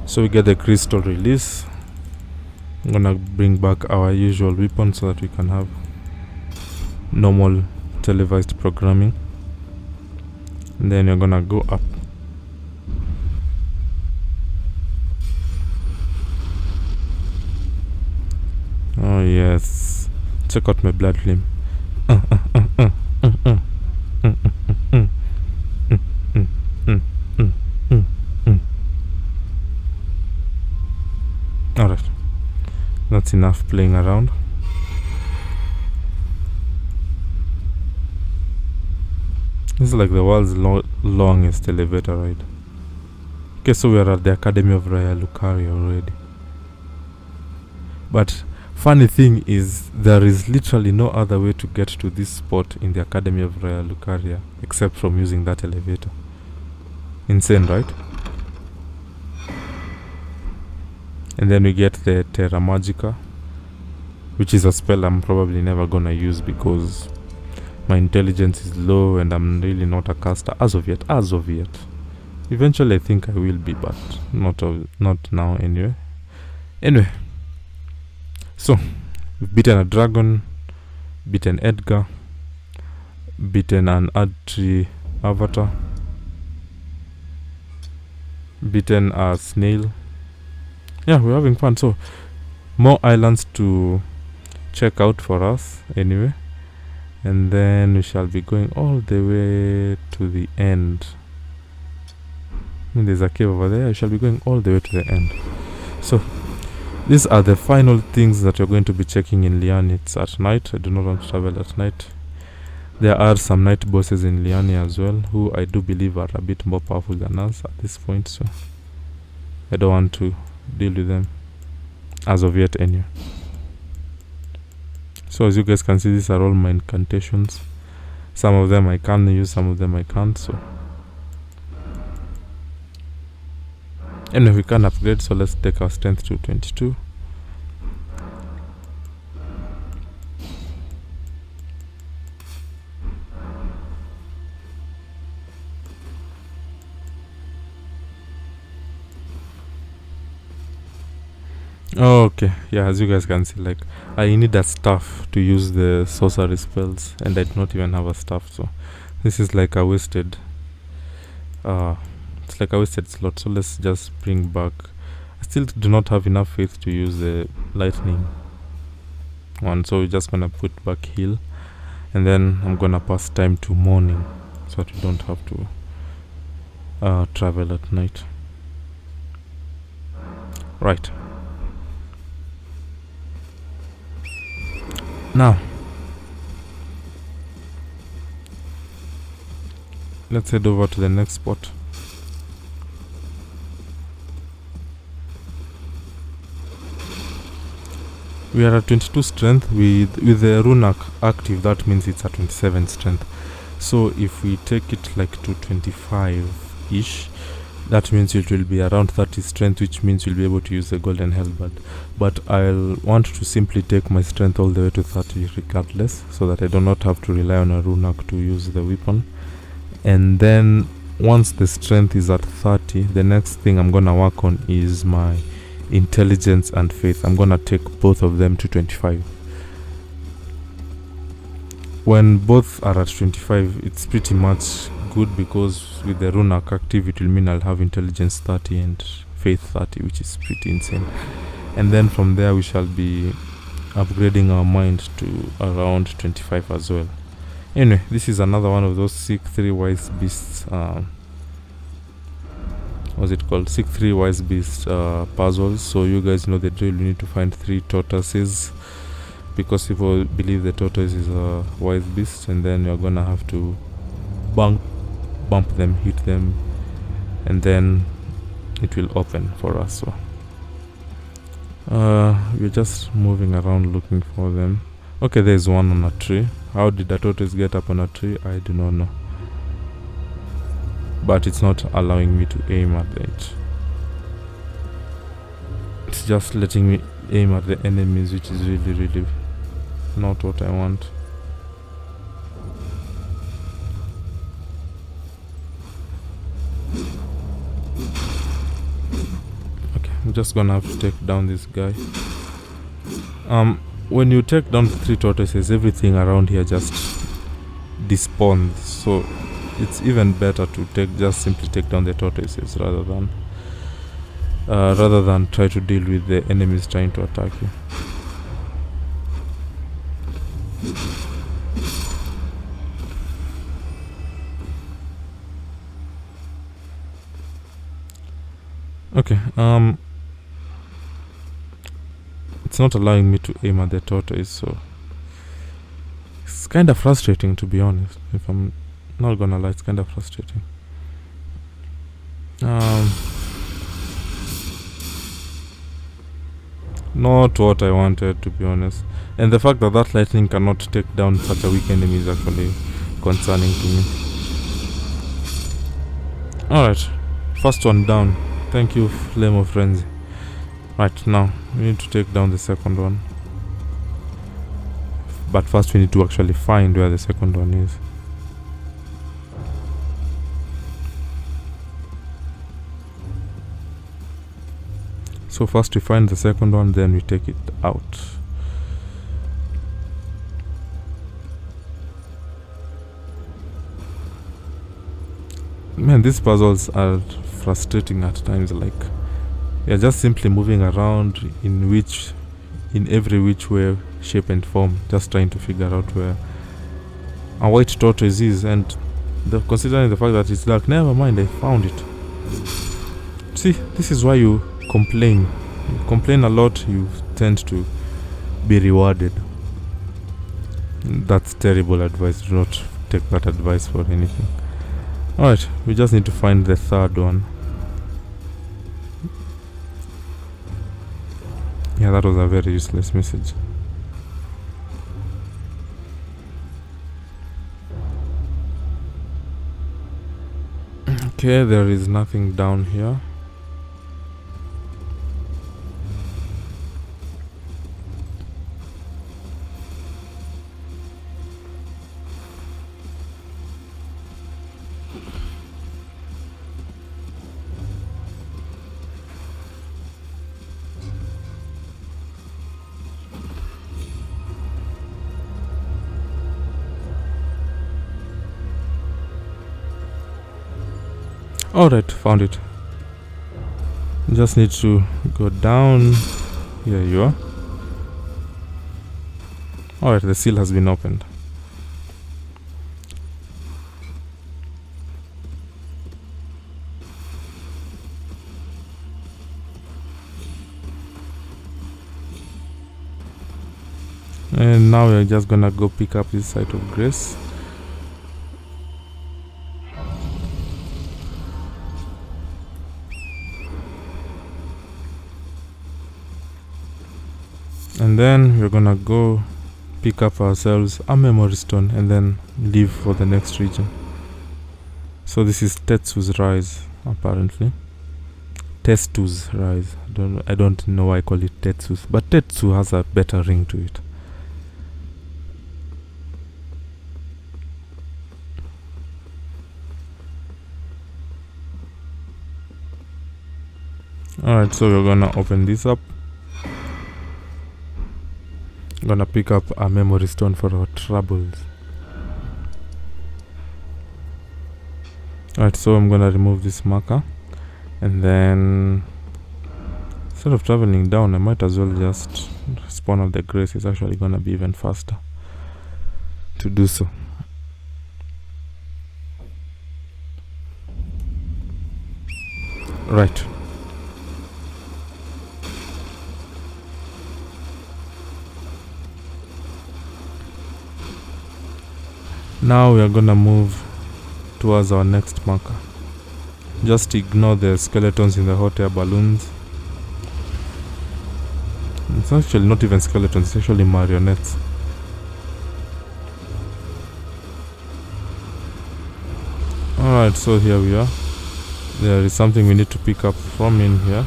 So we get the crystal release. I'm gonna bring back our usual weapon so that we can have normal televised programming. And then you're gonna go up. Oh yes, check out my blood flame. Alright, that's enough playing around. This is like the world's longest elevator ride. Okay, so we are at the Academy of Raya Lucaria already. But funny thing is, there is literally no other way to get to this spot in the Academy of Raya Lucaria except from using that elevator. Insane, right? And then we get the Terra Magica, which is a spell I'm probably never gonna use because my intelligence is low and I'm really not a caster as of yet. Eventually I think I will be, but not now anyway. So we've beaten a dragon, beaten Edgar, beaten an Adri avatar, beaten a snail. Yeah, we're having fun. So more islands to check out for us anyway, and then we shall be going all the way to the end. There's a cave over there. We shall be going all the way to the end. So these are the final things that you're going to be checking in Liani. It's at night. I do not want to travel at night. There are some night bosses in Liani as well, who I do believe are a bit more powerful than us at this point, so I don't want to deal with them as of yet anyway. So as you guys can see, these are all my incantations. Some of them I can use, some of them I can't, so anyway, we can upgrade, so let's take our strength to 22. Okay, yeah, as you guys can see, like, I need a staff to use the sorcery spells, and I do not even have a staff, so this is like a wasted it's like a wasted slot. So let's just bring back, I still do not have enough faith to use the lightning one, so we're just gonna put back heal, and then I'm gonna pass time to morning so that we don't have to travel at night. Right. Now, let's head over to the next spot. We are at 22 strength. With the rune active, that means it's at 27 strength. So if we take it like to 25-ish, that means it will be around 30 strength, which means we'll be able to use the golden halberd. But I'll want to simply take my strength all the way to 30 regardless, so that I do not have to rely on a runic to use the weapon. And then once the strength is at 30, the next thing I'm gonna work on is my intelligence and faith. I'm gonna take both of them to 25. When both are at 25, it's pretty much good, because with the runic active, it will mean I'll have intelligence 30 and faith 30, which is pretty insane. And then from there we shall be upgrading our mind to around 25 as well. Anyway, this is another one of those Seek 3 Wise Beasts what's it called? Seek 3 Wise Beasts puzzles. So you guys know the drill. You need to find 3 tortoises, because people believe the tortoise is a wise beast, and then you're gonna have to bump them, hit them, and then it will open for us. So we're just moving around looking for them. Okay, there's one on a tree. How did the tortoise get up on a tree? I do not know, but it's not allowing me to aim at it. It's just letting me aim at the enemies, which is really not what I want. Okay, I'm just gonna have to take down this guy. When you take down the 3 tortoises, everything around here just despawns, so it's even better to simply take down the tortoises rather than try to deal with the enemies trying to attack you. Okay, it's not allowing me to aim at the tortoise, so it's kind of frustrating, to be honest. If I'm not gonna lie, it's kind of frustrating. Not what I wanted, to be honest. And the fact that lightning cannot take down such a weak enemy is actually concerning to me. Alright, first one down. Thank you, Flame of Frenzy. Right, now we need to take down the second one. But first we need to actually find where the second one is. So first we find the second one, then we take it out. Man, these puzzles are frustrating at times. Like, you're just simply moving around, in which in every which way, shape and form, just trying to figure out where a white tortoise is, and considering the fact that it's dark, never mind, I found it. See, this is why you complain. You complain a lot, you tend to be rewarded. That's terrible advice. Do not take that advice for anything. Alright, we just need to find the third one. Yeah, that was a very useless message. Okay, there is nothing down here. Alright, found it. Just need to go down. Here you are. Alright, the seal has been opened. And now we're just gonna go pick up this site of grace. And then we're gonna go pick up ourselves a memory stone and then leave for the next region. So this is Tetsu's Rise, apparently. Tetsu's Rise. I don't know why I call it Tetsu's, but Tetsu has a better ring to it. Alright, so we're gonna open this up. Gonna pick up a memory stone for our troubles. Alright, so I'm gonna remove this marker, and then instead of traveling down, I might as well just spawn out the grace. It's actually gonna be even faster to do so. Right. Now we are gonna move towards our next marker. Just ignore the skeletons in the hot air balloons. It's actually not even skeletons, it's actually marionettes. Alright, so here we are. There is something we need to pick up from in here.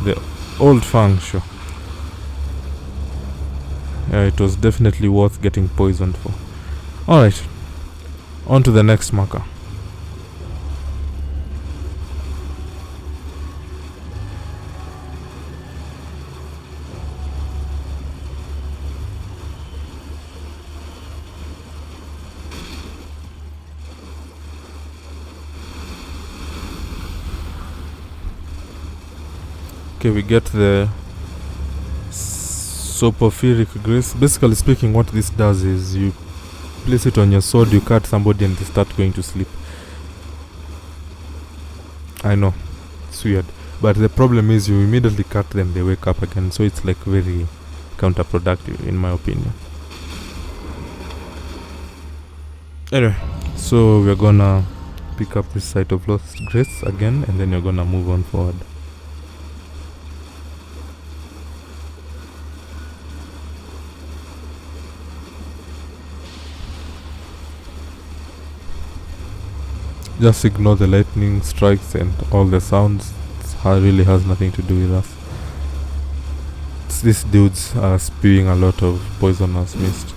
The old fang, sure. Yeah, it was definitely worth getting poisoned for. Alright, on to the next marker. Okay, we get the soporific grace. Basically speaking, what this does is you place it on your sword, you cut somebody and they start going to sleep. I know, it's weird, but the problem is you immediately cut them, they wake up again, so it's like very counterproductive in my opinion. Anyway, so we're gonna pick up this site of lost grace again, and then you're gonna move on forward. Just ignore the lightning strikes and all the sounds. It really has nothing to do with us. These dudes are spewing a lot of poisonous mist.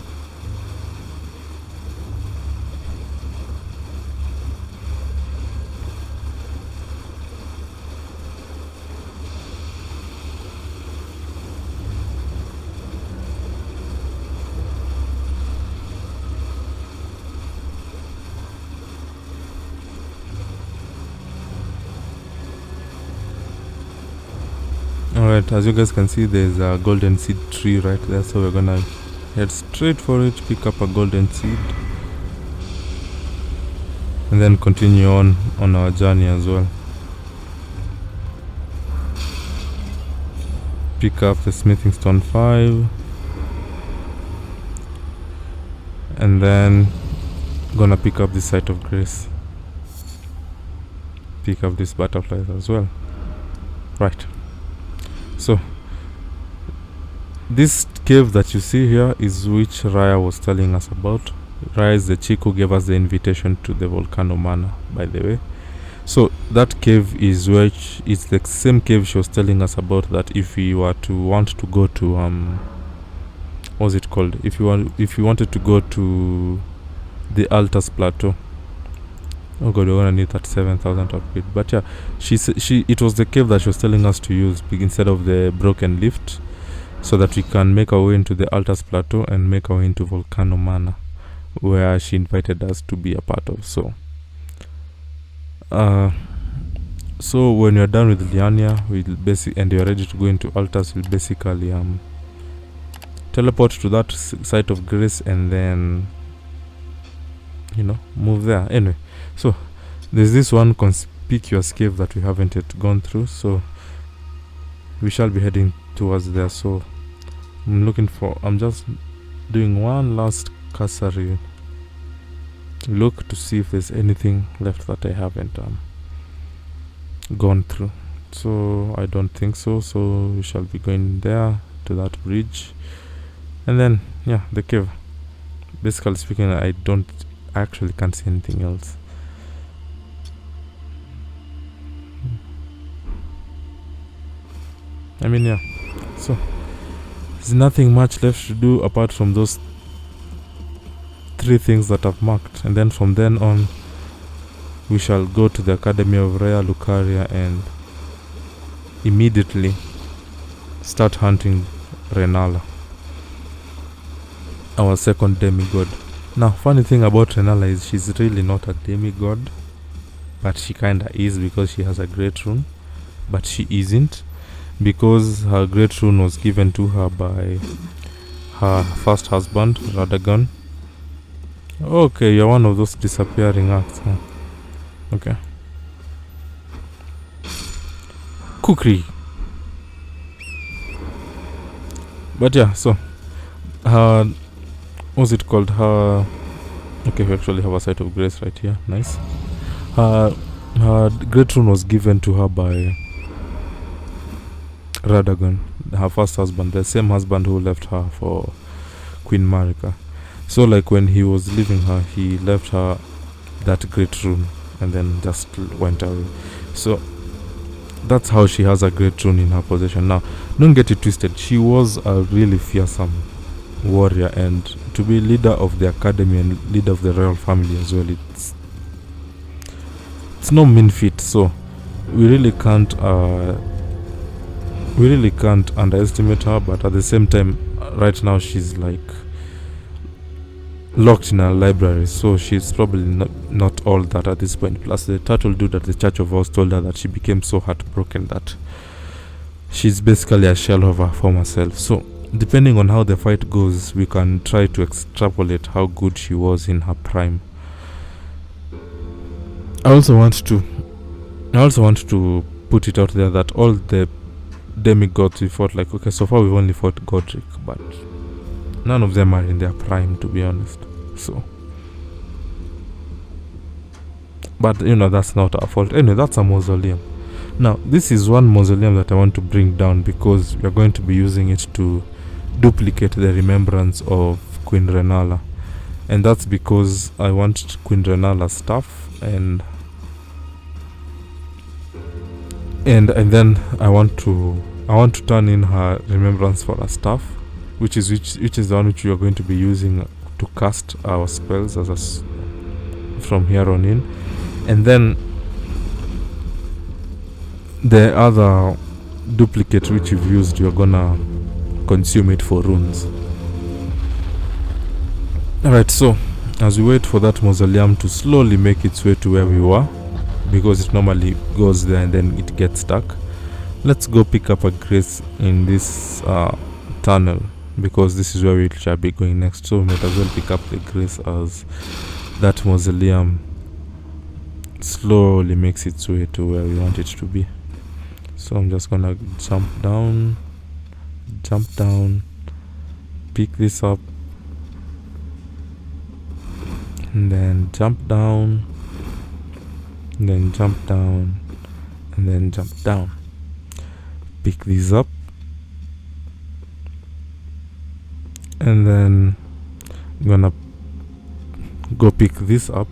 Alright, as you guys can see, there's a golden seed tree right there, so we're gonna head straight for it, pick up a golden seed, and then continue on our journey as well. Pick up the smithing stone 5, and then gonna pick up the site of grace. Pick up these butterflies as well. Right, so this cave that you see here is which Raya was telling us about. Raya is the chick who gave us the invitation to the volcano manor, by the way. So that cave is it's the same cave she was telling us about, that if we were to want to go to what's it called, if you wanted to go to the Altus plateau. Oh god, we're gonna need that 7,000 upgrade. But yeah, it was the cave that she was telling us to use instead of the broken lift, so that we can make our way into the Altus plateau and make our way into Volcano Manor, where she invited us to be a part of. So when you're done with Liania, and you're ready to go into Altus, we'll basically teleport to that site of grace and then move there. Anyway, so there's this one conspicuous cave that we haven't yet gone through, so we shall be heading towards there. So I'm just doing one last cursory look to see if there's anything left that I haven't gone through. So I don't think so. So we shall be going there to that bridge, and then the cave. Basically speaking, I actually can't see anything else. I mean, so there's nothing much left to do apart from those 3 things that I've marked, and then from then on we shall go to the Academy of Raya Lucaria and immediately start hunting Renala, our second demigod. Now, funny thing about Renala is she's really not a demigod, but she kinda is, because she has a great rune, but she isn't, because her great rune was given to her by her first husband, Radagon. Okay, you're one of those disappearing acts, huh? Okay. Kukri. But so her, what's it called? Her, okay, we actually have a site of grace right here. Nice. Her great rune was given to her by Radagon, her first husband, the same husband who left her for Queen Marika. So like when he was leaving her, he left her that great rune and then just went away. So that's how she has a great rune in her possession. Now, don't get it twisted, she was a really fearsome warrior, and to be leader of the academy and leader of the royal family as well, it's no mean feat. So we really can't underestimate her, but at the same time, right now she's like locked in a library, so she's probably not all that at this point. Plus the turtle dude at the Church of Bols told her that she became so heartbroken that she's basically a shell of her former self. So depending on how the fight goes, we can try to extrapolate how good she was in her prime. I also want to put it out there that all the demigods we fought, like, okay, so far we've only fought Godric, but none of them are in their prime, to be honest. So, but that's not our fault. Anyway, that's a mausoleum. Now, this is one mausoleum that I want to bring down, because we are going to be using it to duplicate the remembrance of Queen Renala, and that's because I want Queen Renala's stuff, and then I want to turn in her remembrance for her staff, which is the one which we are going to be using to cast our spells from here on in. And then the other duplicate which you've used, you're gonna consume it for runes. Alright, so as we wait for that mausoleum to slowly make its way to where we were, because it normally goes there and then it gets stuck, Let's go pick up a grace in this tunnel, because this is where we shall be going next. So we might as well pick up the grace as that mausoleum slowly makes its way to where we want it to be. So I'm just gonna jump down, pick this up, and then jump down, and then jump down, and then jump down. Pick these up, and then I'm gonna go pick this up,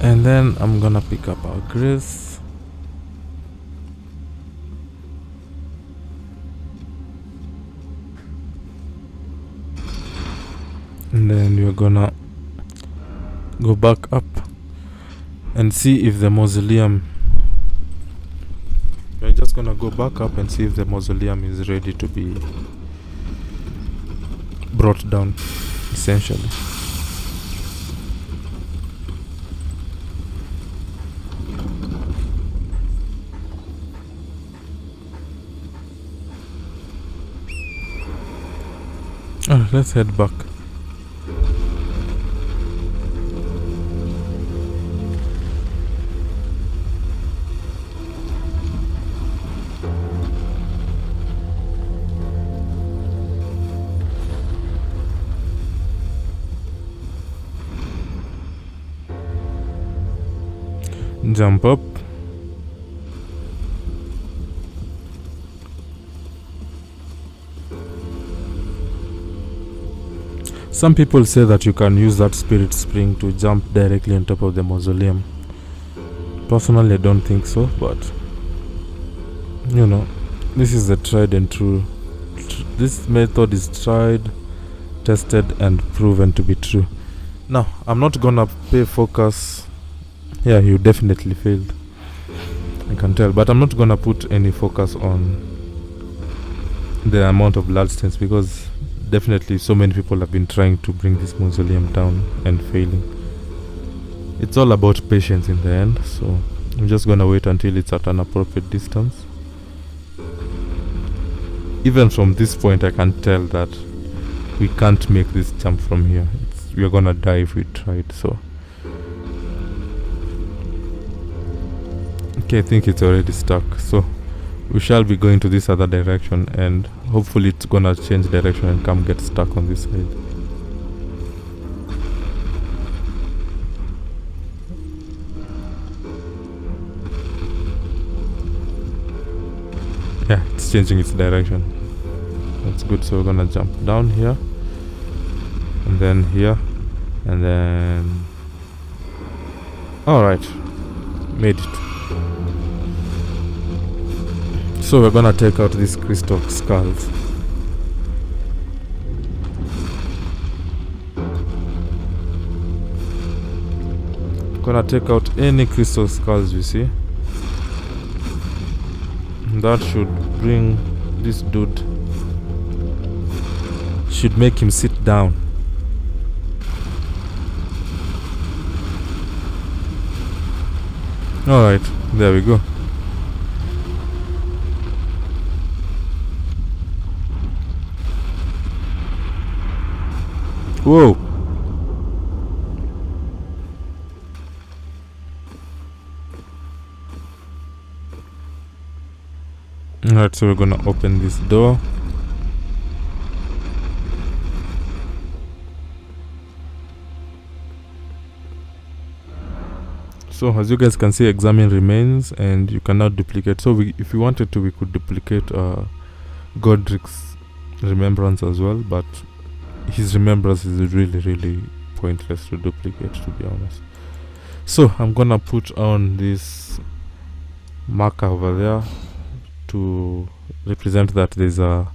and then I'm gonna pick up our grace, and then we're gonna go back up and see if the mausoleum, we're just gonna go back up and see if the mausoleum is ready to be brought down, essentially. Let's head back. Jump up. Some people say that you can use that spirit spring to jump directly on top of the mausoleum. Personally, I don't think so, but you know, this is the tried and true. This method is tried, tested, and proven to be true. Now, I'm not gonna pay focus. Yeah, you definitely failed, I can tell, but I'm not gonna put any focus on the amount of bloodstains, because definitely so many people have been trying to bring this mausoleum down and failing. It's all about patience in the end, so I'm just gonna wait until it's at an appropriate distance. Even from this point I can tell that we can't make this jump from here. We're gonna die if we tried. So okay, I think it's already stuck, so we shall be going to this other direction, and hopefully it's gonna change direction and come get stuck on this side. Yeah, it's changing its direction. That's good. So we're gonna jump down here, and then here, and then alright, made it. So we're gonna take out these crystal skulls. Gonna take out any crystal skulls we see. That should bring this dude, should make him sit down. Alright, there we go. Whoa! Alright, so we're gonna open this door. So as you guys can see, examine remains, and you cannot duplicate. So if we wanted to, we could duplicate Godric's remembrance as well, but his remembrance is really pointless to duplicate, to be honest. So I'm gonna put on this marker over there to represent that there's a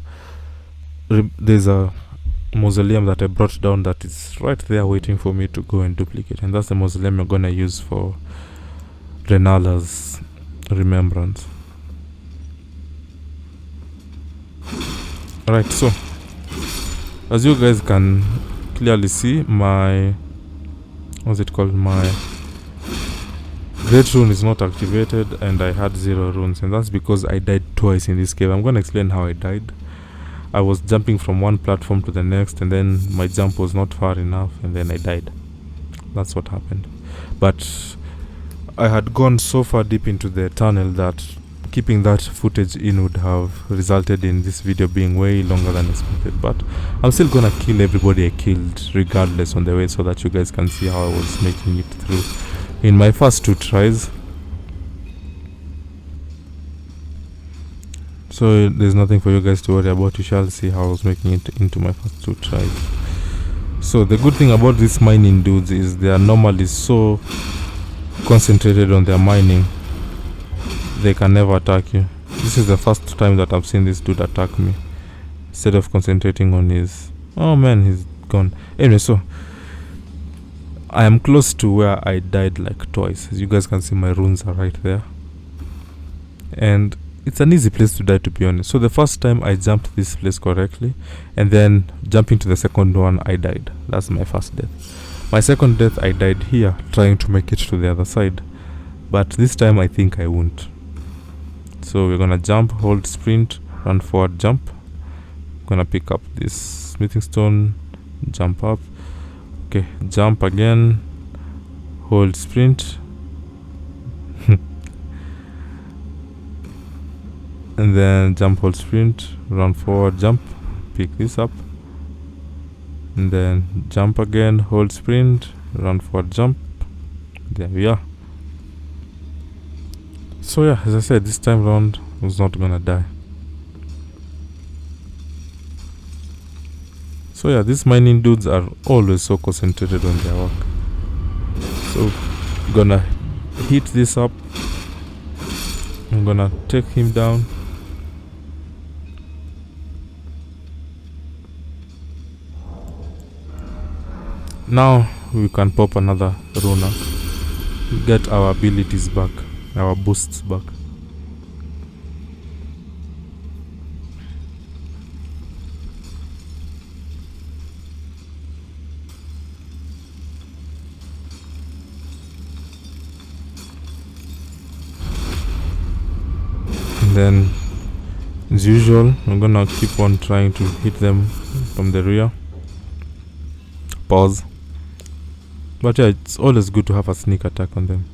mausoleum that I brought down that is right there waiting for me to go and duplicate, and that's the mausoleum I'm gonna use for Renala's remembrance. Alright, so As you guys can clearly see, my what's it called, my great rune is not activated, and I had 0 runes, and that's because I died twice in this cave. I'm gonna explain how I died. I was jumping from one platform to the next, and then my jump was not far enough, and then I died. That's what happened. But I had gone so far deep into the tunnel that keeping that footage in would have resulted in this video being way longer than expected. But I'm still gonna kill everybody I killed regardless on the way, so that you guys can see how I was making it through in my first 2 tries. So there's nothing for you guys to worry about. You shall see how I was making it into my first 2 tries. So the good thing about these mining dudes is they are normally so concentrated on their mining, they can never attack you. This is the first time that I've seen this dude attack me instead of concentrating on his... Oh man, he's gone. Anyway, so I am close to where I died like twice. As you guys can see, my runes are right there, and it's an easy place to die, to be honest. So the first time I jumped this place correctly, and then jumping to the second one, I died. That's my first death. My second death, I died here trying to make it to the other side, but this time I think I won't. So we're gonna jump, hold sprint, run forward, jump. Gonna pick up this smithing stone, jump up. Okay, jump again, hold sprint. And then jump, hold sprint, run forward, jump, pick this up, and then jump again, hold sprint, run forward, jump. There we are. So yeah, as I said, this time round I was not gonna die. So yeah, these mining dudes are always so concentrated on their work. So gonna hit this up. I'm gonna take him down. Now we can pop another runa, get our abilities back, our boosts back. And then, as usual, I'm gonna keep on trying to hit them from the rear. Pause. But yeah, it's always good to have a sneak attack on them.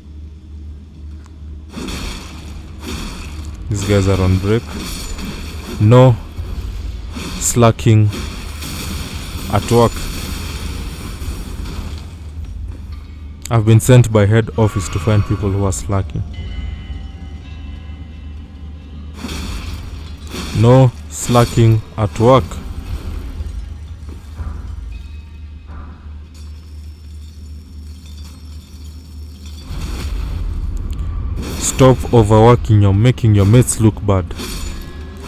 These guys are on break. No slacking at work. I've been sent by head office to find people who are slacking. No slacking at work. Stop overworking. You're making your mates look bad.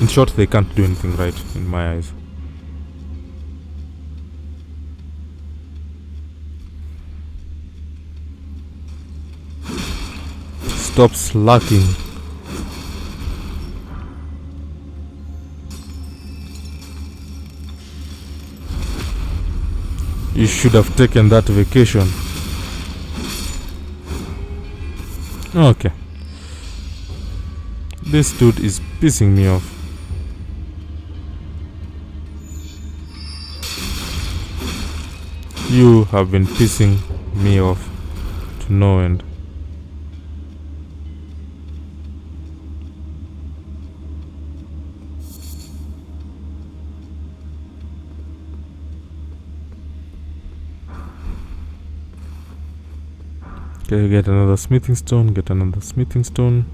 In short, they can't do anything right in my eyes. Stop slacking. You should have taken that vacation. Okay. This dude is pissing me off. You have been pissing me off to no end. Okay, get another smithing stone, get another smithing stone.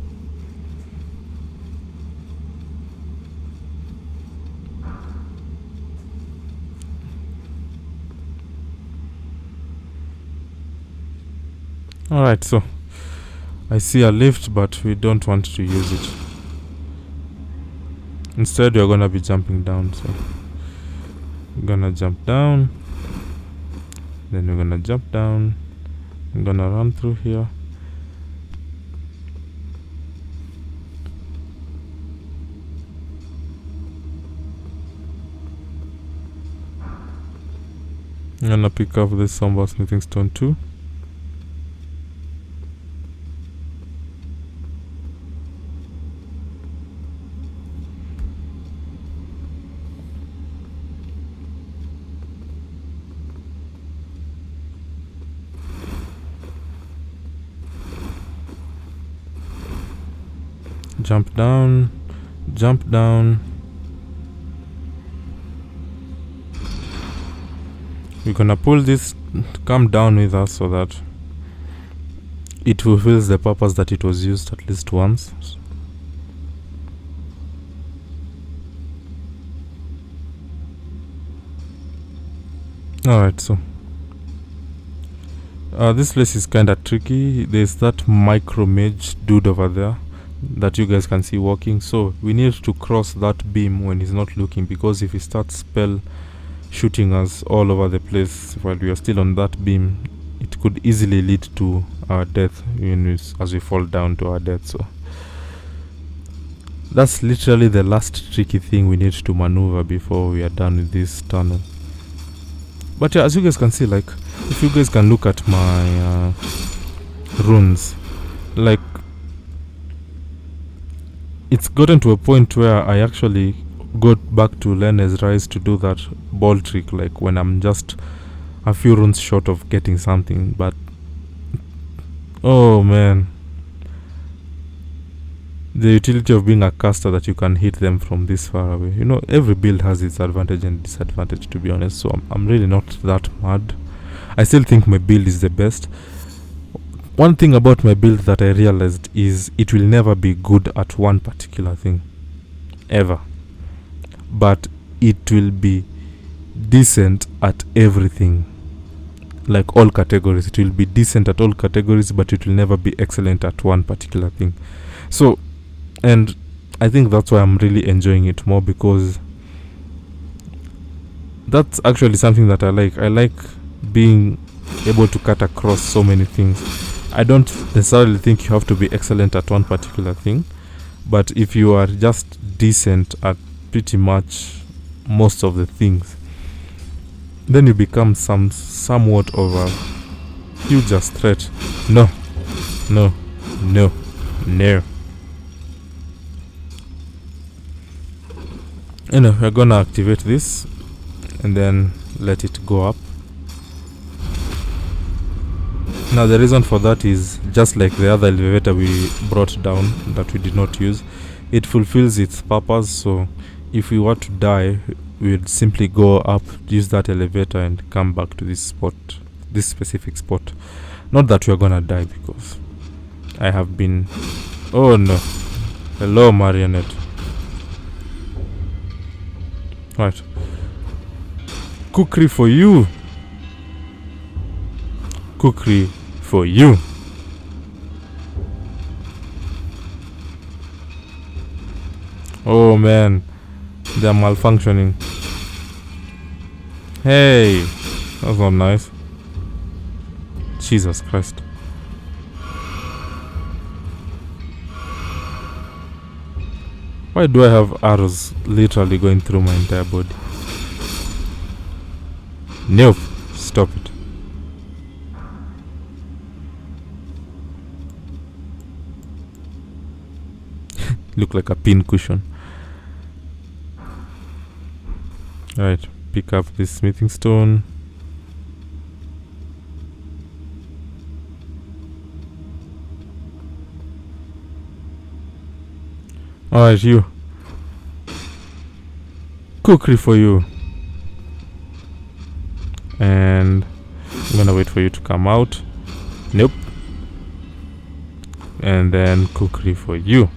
Alright, so I see a lift, but we don't want to use it. Instead, we're gonna be jumping down. So we're gonna jump down, then we're gonna jump down. I'm gonna run through here. I'm gonna pick up this somber smithing stone too. Jump down, jump down. We're gonna pull this to come down with us so that it fulfills the purpose that it was used at least once. Alright, so this place is kinda tricky. There's that micro mage dude over there that you guys can see walking, so we need to cross that beam when he's not looking, because if he starts spell shooting us all over the place while we are still on that beam, it could easily lead to our death as we fall down to our death. So that's literally the last tricky thing we need to maneuver before we are done with this tunnel. But yeah, as you guys can see, like, if you guys can look at my runes, like, it's gotten to a point where I actually got back to Lene's Rise to do that ball trick, like when I'm just a few runes short of getting something. But oh man, the utility of being a caster, that you can hit them from this far away. Every build has its advantage and disadvantage, to be honest, so I'm really not that mad. I still think my build is the best. One thing about my build that I realized is it will never be good at one particular thing, ever. But it will be decent at everything, like all categories. It will be decent at all categories, but it will never be excellent at one particular thing. So, and I think that's why I'm really enjoying it more, because that's actually something that I like. I like being able to cut across so many things. I don't necessarily think you have to be excellent at one particular thing, but if you are just decent at pretty much most of the things, then you become somewhat of a huge threat. No. We're gonna activate this and then let it go up. Now the reason for that is, just like the other elevator we brought down that we did not use, it fulfills its purpose. So if we were to die, we would simply go up, use that elevator, and come back to this specific spot. Not that we are gonna die, because I have been... Oh no. Hello, Marionette. Right. Cookery for you. Cookery for you. Oh man, they're malfunctioning. Hey, that's not nice. Jesus Christ. Why do I have arrows literally going through my entire body? Nope, stop it. Look like a pin cushion. Alright, pick up this smithing stone. Alright, you. Cookery for you. And I'm gonna wait for you to come out. Nope. And then cookery for you.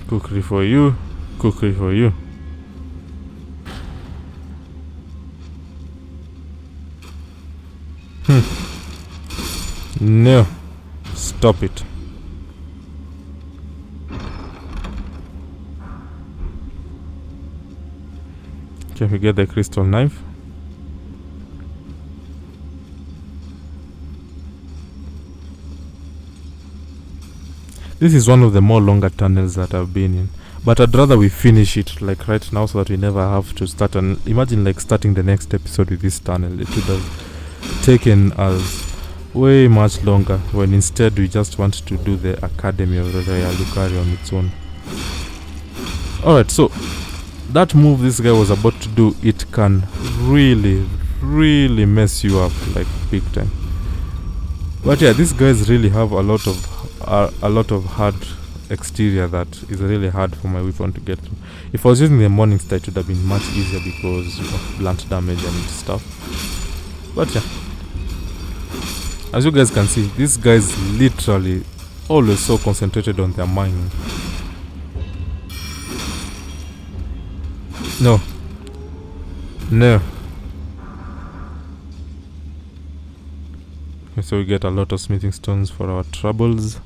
Cookery for you. Cookery for you. No. Stop it. Can we get the crystal knife? This is one of the more longer tunnels that I've been in. But I'd rather we finish it like right now so that we never have to start. And imagine like starting the next episode with this tunnel. It would have taken us way much longer when instead we just want to do the Academy of Raya Lucaria on its own. Alright, so that move this guy was about to do, it can really mess you up like big time. But yeah, these guys really have a lot of hard exterior that is really hard for my weapon to get through. If I was using the morning star, it would have been much easier because blunt damage and stuff. But yeah, as you guys can see, these guys literally always so concentrated on their mining. No. Okay, so we get a lot of smithing stones for our troubles.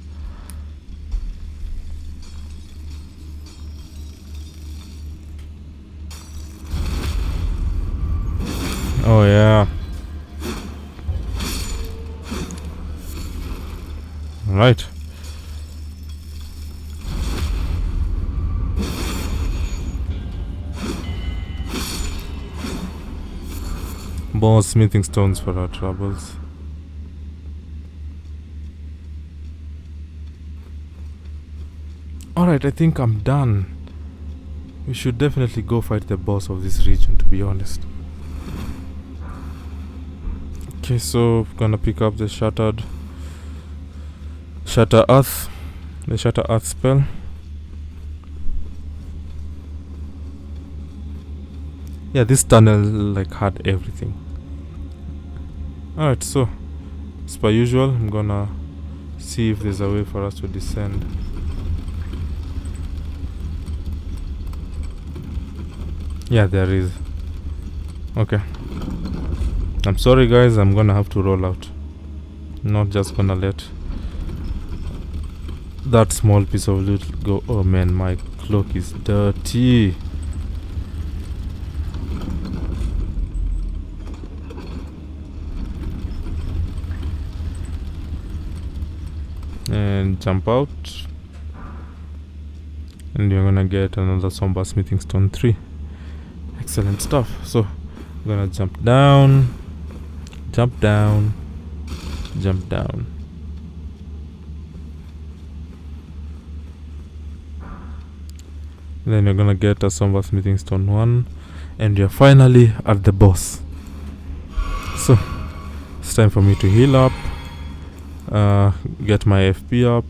Oh yeah. Right. More smithing stones for our troubles. Alright, I think I'm done. We should definitely go fight the boss of this region, to be honest. Okay, so we're gonna pick up the Shatter Earth. The Shatter Earth spell. Yeah, this tunnel like had everything. Alright, so as per usual, I'm gonna see if there's a way for us to descend. Yeah, there is. Okay. I'm sorry guys, I'm gonna have to roll out. Not just gonna let that small piece of loot go. Oh man, my cloak is dirty. And jump out. And you're gonna get another Somber Smithing Stone 3. Excellent stuff. So I'm gonna jump down. Jump down. Then you're gonna get a Somber Smithing Stone 1. And you're finally at the boss. So it's time for me to heal up. Get my FP up.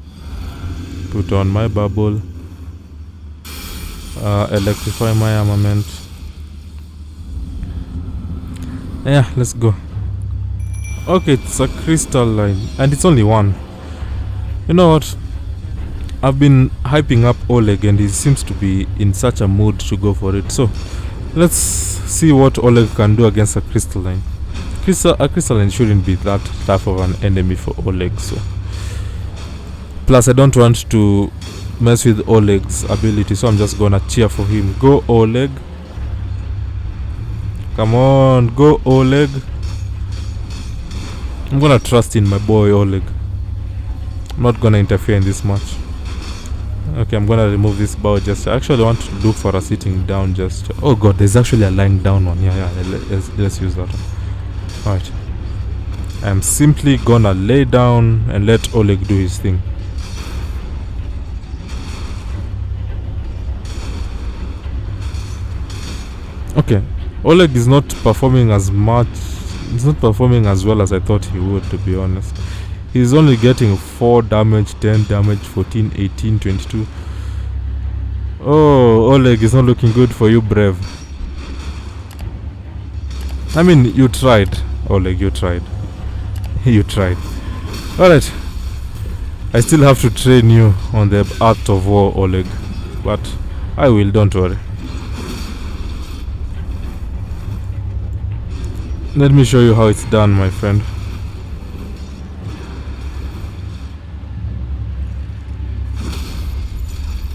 Put on my bubble. Electrify my armament. Yeah, let's go. Okay, it's a crystal line. And it's only one. You know what? I've been hyping up Oleg and he seems to be in such a mood to go for it. So, let's see what Oleg can do against a crystalline. A crystalline shouldn't be that tough of an enemy for Oleg. So, plus I don't want to mess with Oleg's ability, so I'm just gonna cheer for him. Go Oleg. Come on, go Oleg. I'm gonna trust in my boy Oleg. I'm not gonna interfere in this match. Okay, I'm gonna remove this bow just. I actually want to look for a sitting down just. Oh god, there's actually a lying down one. Yeah, let's use that one. Alright. I'm simply gonna lay down and let Oleg do his thing. Okay, Oleg is not performing as much. He's not performing as well as I thought he would, to be honest. He's only getting 4 damage, 10 damage, 14, 18, 22. Oh, Oleg is not looking good for you, brave. I mean, you tried, Oleg, you tried. You tried. Alright. I still have to train you on the art of war, Oleg. But I will, don't worry. Let me show you how it's done, my friend.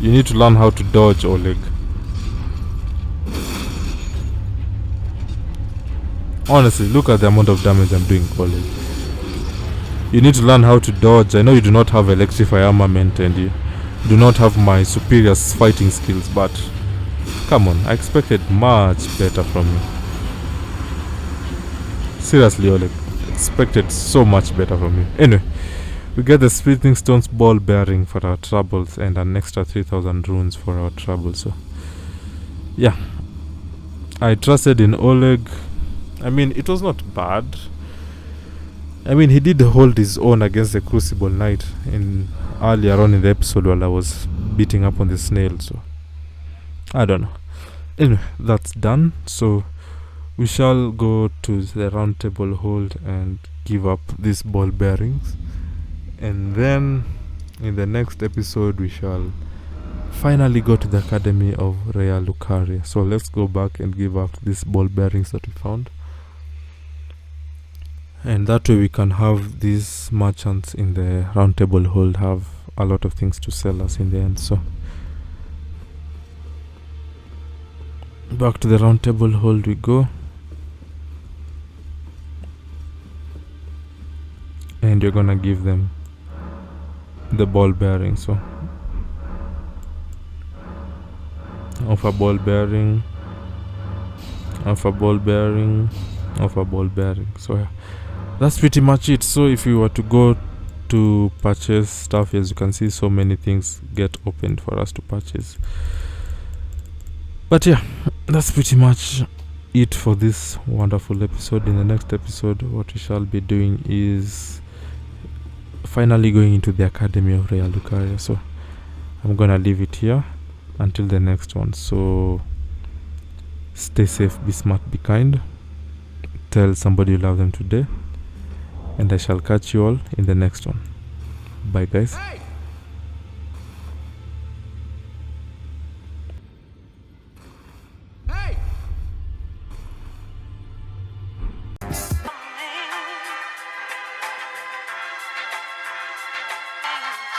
You need to learn how to dodge, Oleg. Honestly, look at the amount of damage I'm doing, Oleg. You need to learn how to dodge. I know you do not have electrify armament and you do not have my superior fighting skills, but come on, I expected much better from you. Seriously, Oleg, expected so much better from you. Anyway, we get the Splitting Stone's ball bearing for our troubles and an extra 3000 runes for our troubles. So, yeah, I trusted in Oleg. I mean, it was not bad. I mean, he did hold his own against the Crucible Knight in earlier on in the episode while I was beating up on the snail. So, I don't know. Anyway, that's done. So, we shall go to the round table hold and give up these ball bearings. And then, in the next episode, we shall finally go to the Academy of Raya Lucaria. So, let's go back and give up these ball bearings that we found. And that way we can have these merchants in the round table hold have a lot of things to sell us in the end. So back to the round table hold we go. And you're gonna give them the ball bearing. So offer ball bearing, offer ball bearing, offer ball bearing. So yeah, that's pretty much it. So if you were to go to purchase stuff, as you can see, so many things get opened for us to purchase. But yeah, that's pretty much it for this wonderful episode. In the next episode, what we shall be doing is finally going into the Academy of Raya Lucaria. So I'm gonna leave it here until the next one. So stay safe, be smart, be kind, tell somebody you love them today, and I shall catch you all in the next one. Bye guys. Hey!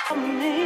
Hey!